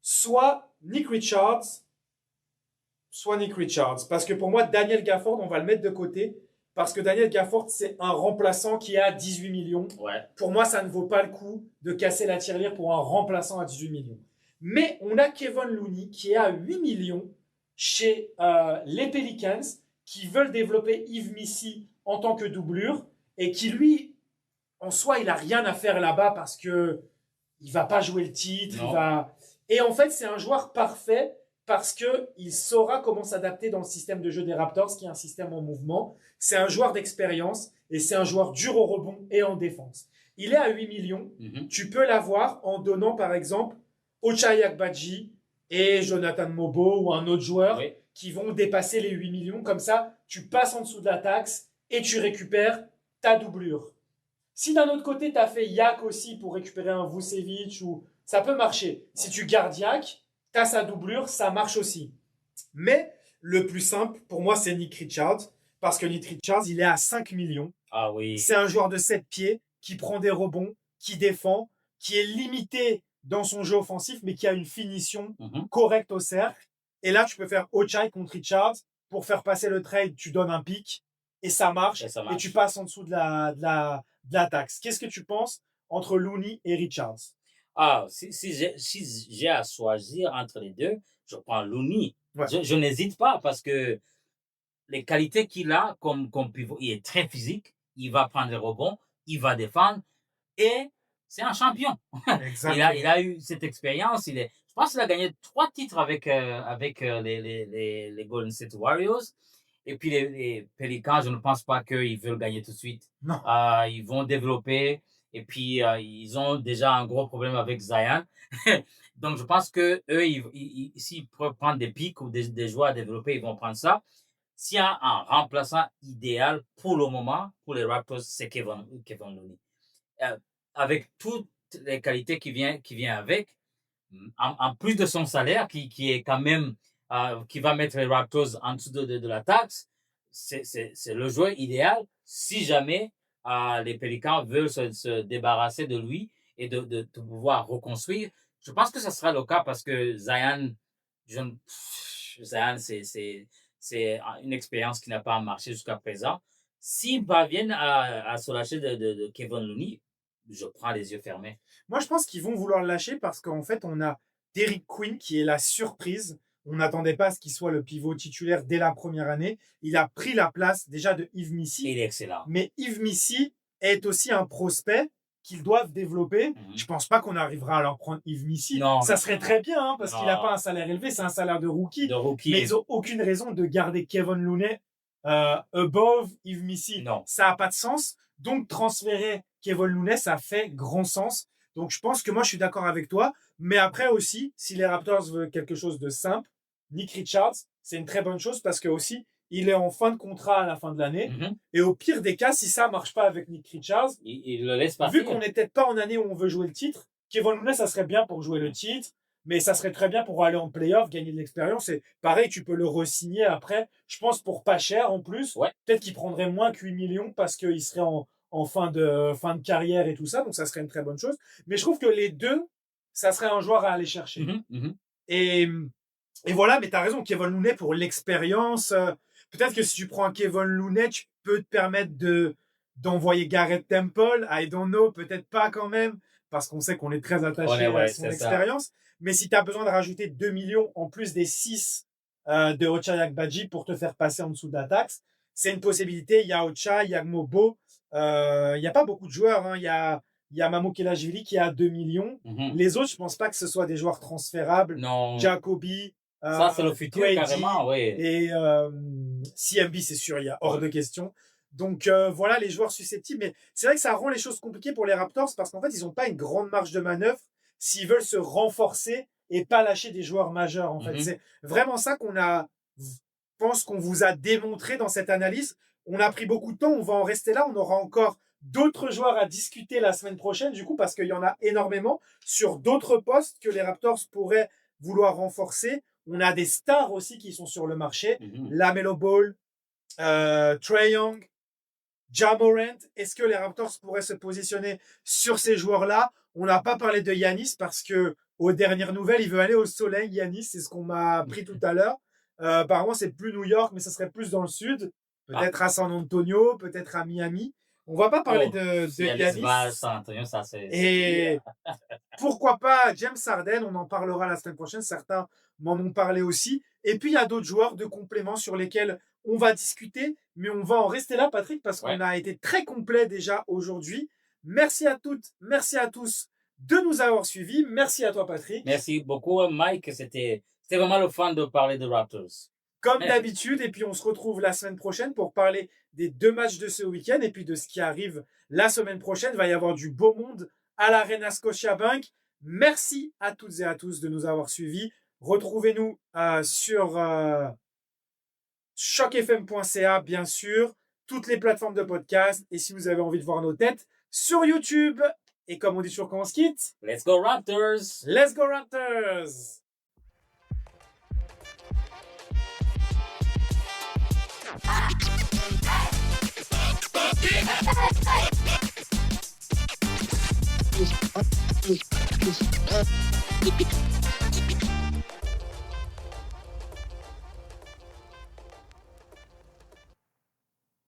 soit Nick Richards, Parce que pour moi, Daniel Gafford, on va le mettre de côté. Parce que Daniel Gafford, c'est un remplaçant qui est à 18 millions. Ouais. Pour moi, ça ne vaut pas le coup de casser la tirelire pour un remplaçant à 18 millions. Mais on a Kevin Looney qui est à 8 millions chez les Pelicans, qui veulent développer Yves Missy en tant que doublure et qui, lui, en soi, il n'a rien à faire là-bas parce que il va pas jouer le titre. Et en fait, c'est un joueur parfait parce qu'il saura comment s'adapter dans le système de jeu des Raptors, qui est un système en mouvement. C'est un joueur d'expérience et c'est un joueur dur au rebond et en défense. Il est à 8 millions. Tu peux l'avoir en donnant, par exemple, Ochai Agbaji et Jonathan Mobo ou un autre joueur qui vont dépasser les 8 millions. Comme ça, tu passes en dessous de la taxe et tu récupères ta doublure. Si d'un autre côté, tu as fait Yak aussi pour récupérer un Vucevic, ça peut marcher. Si tu gardes Yak, tu as sa doublure, ça marche aussi. Mais le plus simple, pour moi, c'est Nick Richards. Parce que Nick Richards, il est à 5 millions. Ah oui. C'est un joueur de 7 pieds qui prend des rebonds, qui défend, qui est limité dans son jeu offensif, mais qui a une finition correcte au cercle. Et là, tu peux faire Ochai contre Richards. Pour faire passer le trade, tu donnes un pic et ça marche. Et tu passes en dessous de la taxe. Qu'est-ce que tu penses entre Looney et Richards? Ah, si j'ai à choisir entre les deux, je prends Looney. Ouais. Je n'hésite pas parce que les qualités qu'il a comme pivot, il est très physique, il va prendre les rebonds, il va défendre et c'est un champion. il a eu cette expérience. Je pense qu'il a gagné 3 titres avec les Golden State Warriors. Et puis les Pelicans, je ne pense pas qu'ils veulent gagner tout de suite. Non. Ils vont développer. Et puis, ils ont déjà un gros problème avec Zion. Donc, je pense que eux, s'ils peuvent prendre des pics ou des joueurs à développer, ils vont prendre ça. S'il y a un remplaçant idéal pour le moment, pour les Raptors, c'est Kevin Looney. Avec toutes les qualités qui vient avec, en plus de son salaire, qui est quand même, qui va mettre les Raptors en dessous de la taxe, c'est le joueur idéal si jamais les Pelicans veulent se débarrasser de lui et de pouvoir reconstruire. Je pense que ce sera le cas parce que Zion, c'est une expérience qui n'a pas marché jusqu'à présent. S'ils parviennent à se lâcher de Kevin Looney, je prends les yeux fermés. Moi, je pense qu'ils vont vouloir le lâcher parce qu'en fait, on a Derrick Quinn qui est la surprise. On n'attendait pas à ce qu'il soit le pivot titulaire dès la première année. Il a pris la place déjà de Yves Missy. Il est excellent. Mais Yves Missy est aussi un prospect qu'ils doivent développer. Je pense pas qu'on arrivera à leur prendre Yves Missy. Non, ça serait très bien hein, parce Non. qu'il n'a pas un salaire élevé, c'est un salaire de rookie. De rookie. Mais ils n'ont aucune raison de garder Kevin Looney above Yves Missy. Non. Ça n'a pas de sens. Donc transférer Kevin Looney, ça fait grand sens. Donc je pense que moi je suis d'accord avec toi. Mais après aussi, si les Raptors veulent quelque chose de simple, Nick Richards, c'est une très bonne chose parce que aussi il est en fin de contrat à la fin de l'année. Et au pire des cas, si ça marche pas avec Nick Richards, il le laisse partir. Vu qu'on n'est peut-être pas en année où on veut jouer le titre, Kevin Looney, ça serait bien pour jouer le titre, mais ça serait très bien pour aller en playoff, gagner de l'expérience. Et pareil, tu peux le re-signer après, je pense pour pas cher en plus. Ouais. Peut-être qu'il prendrait moins que 8 millions parce qu'il serait en fin de carrière et tout ça, donc ça serait une très bonne chose. Mais je trouve que les deux, ça serait un joueur à aller chercher. Et voilà, mais tu as raison, Kevin Looney pour l'expérience. Peut-être que si tu prends un Kevin Looney, tu peux te permettre d'envoyer Garrett Temple. I don't know, peut-être pas quand même, parce qu'on sait qu'on est très attaché à son expérience. Ça. Mais si tu as besoin de rajouter 2 millions en plus des 6 de Ochai Agbaji pour te faire passer en dessous de la taxe, c'est une possibilité. Il y a Ochai, il y a Mobo. Il n'y a pas beaucoup de joueurs. Hein. Il y a Mamo Kelashvili qui a 2 millions. Les autres, je pense pas que ce soit des joueurs transférables. Non. Jacoby. Ça, c'est le futur, carrément, oui. Et CMB, c'est sûr, il y a hors de question. Donc, voilà les joueurs susceptibles. Mais c'est vrai que ça rend les choses compliquées pour les Raptors parce qu'en fait, ils n'ont pas une grande marge de manœuvre s'ils veulent se renforcer et pas lâcher des joueurs majeurs. En fait, c'est vraiment ça je pense qu'on vous a démontré dans cette analyse. On a pris beaucoup de temps, on va en rester là. On aura encore d'autres joueurs à discuter la semaine prochaine, du coup, parce qu'il y en a énormément sur d'autres postes que les Raptors pourraient vouloir renforcer. On a des stars aussi qui sont sur le marché. LaMelo Ball, Trae Young, Ja Morant. Est-ce que les Raptors pourraient se positionner sur ces joueurs-là? On n'a pas parlé de Giannis parce que aux dernières nouvelles, il veut aller au soleil. Giannis, c'est ce qu'on m'a appris tout à l'heure. Apparemment, c'est plus New York, mais ça serait plus dans le sud. Peut-être à San Antonio, peut-être à Miami. On va pas parler de Giannis. San Antonio, ça c'est. Et pourquoi pas James Harden, on en parlera la semaine prochaine. Certains m'en ont parlé aussi. Et puis il y a d'autres joueurs de complément sur lesquels on va discuter, mais on va en rester là, Patrick, parce qu'on a été très complet déjà aujourd'hui. Merci à toutes, merci à tous de nous avoir suivis. Merci à toi, Patrick. Merci beaucoup, Mike. C'était vraiment le fun de parler de Raptors. Comme d'habitude, et puis on se retrouve la semaine prochaine pour parler des 2 matchs de ce week-end et puis de ce qui arrive la semaine prochaine. Il va y avoir du beau monde à l'Arena Scotiabank. Merci à toutes et à tous de nous avoir suivis. Retrouvez-nous sur chocfm.ca, bien sûr, toutes les plateformes de podcast. Et si vous avez envie de voir nos têtes, sur YouTube. Et comme on dit sur quand on se quitte, let's go Raptors! Let's go Raptors!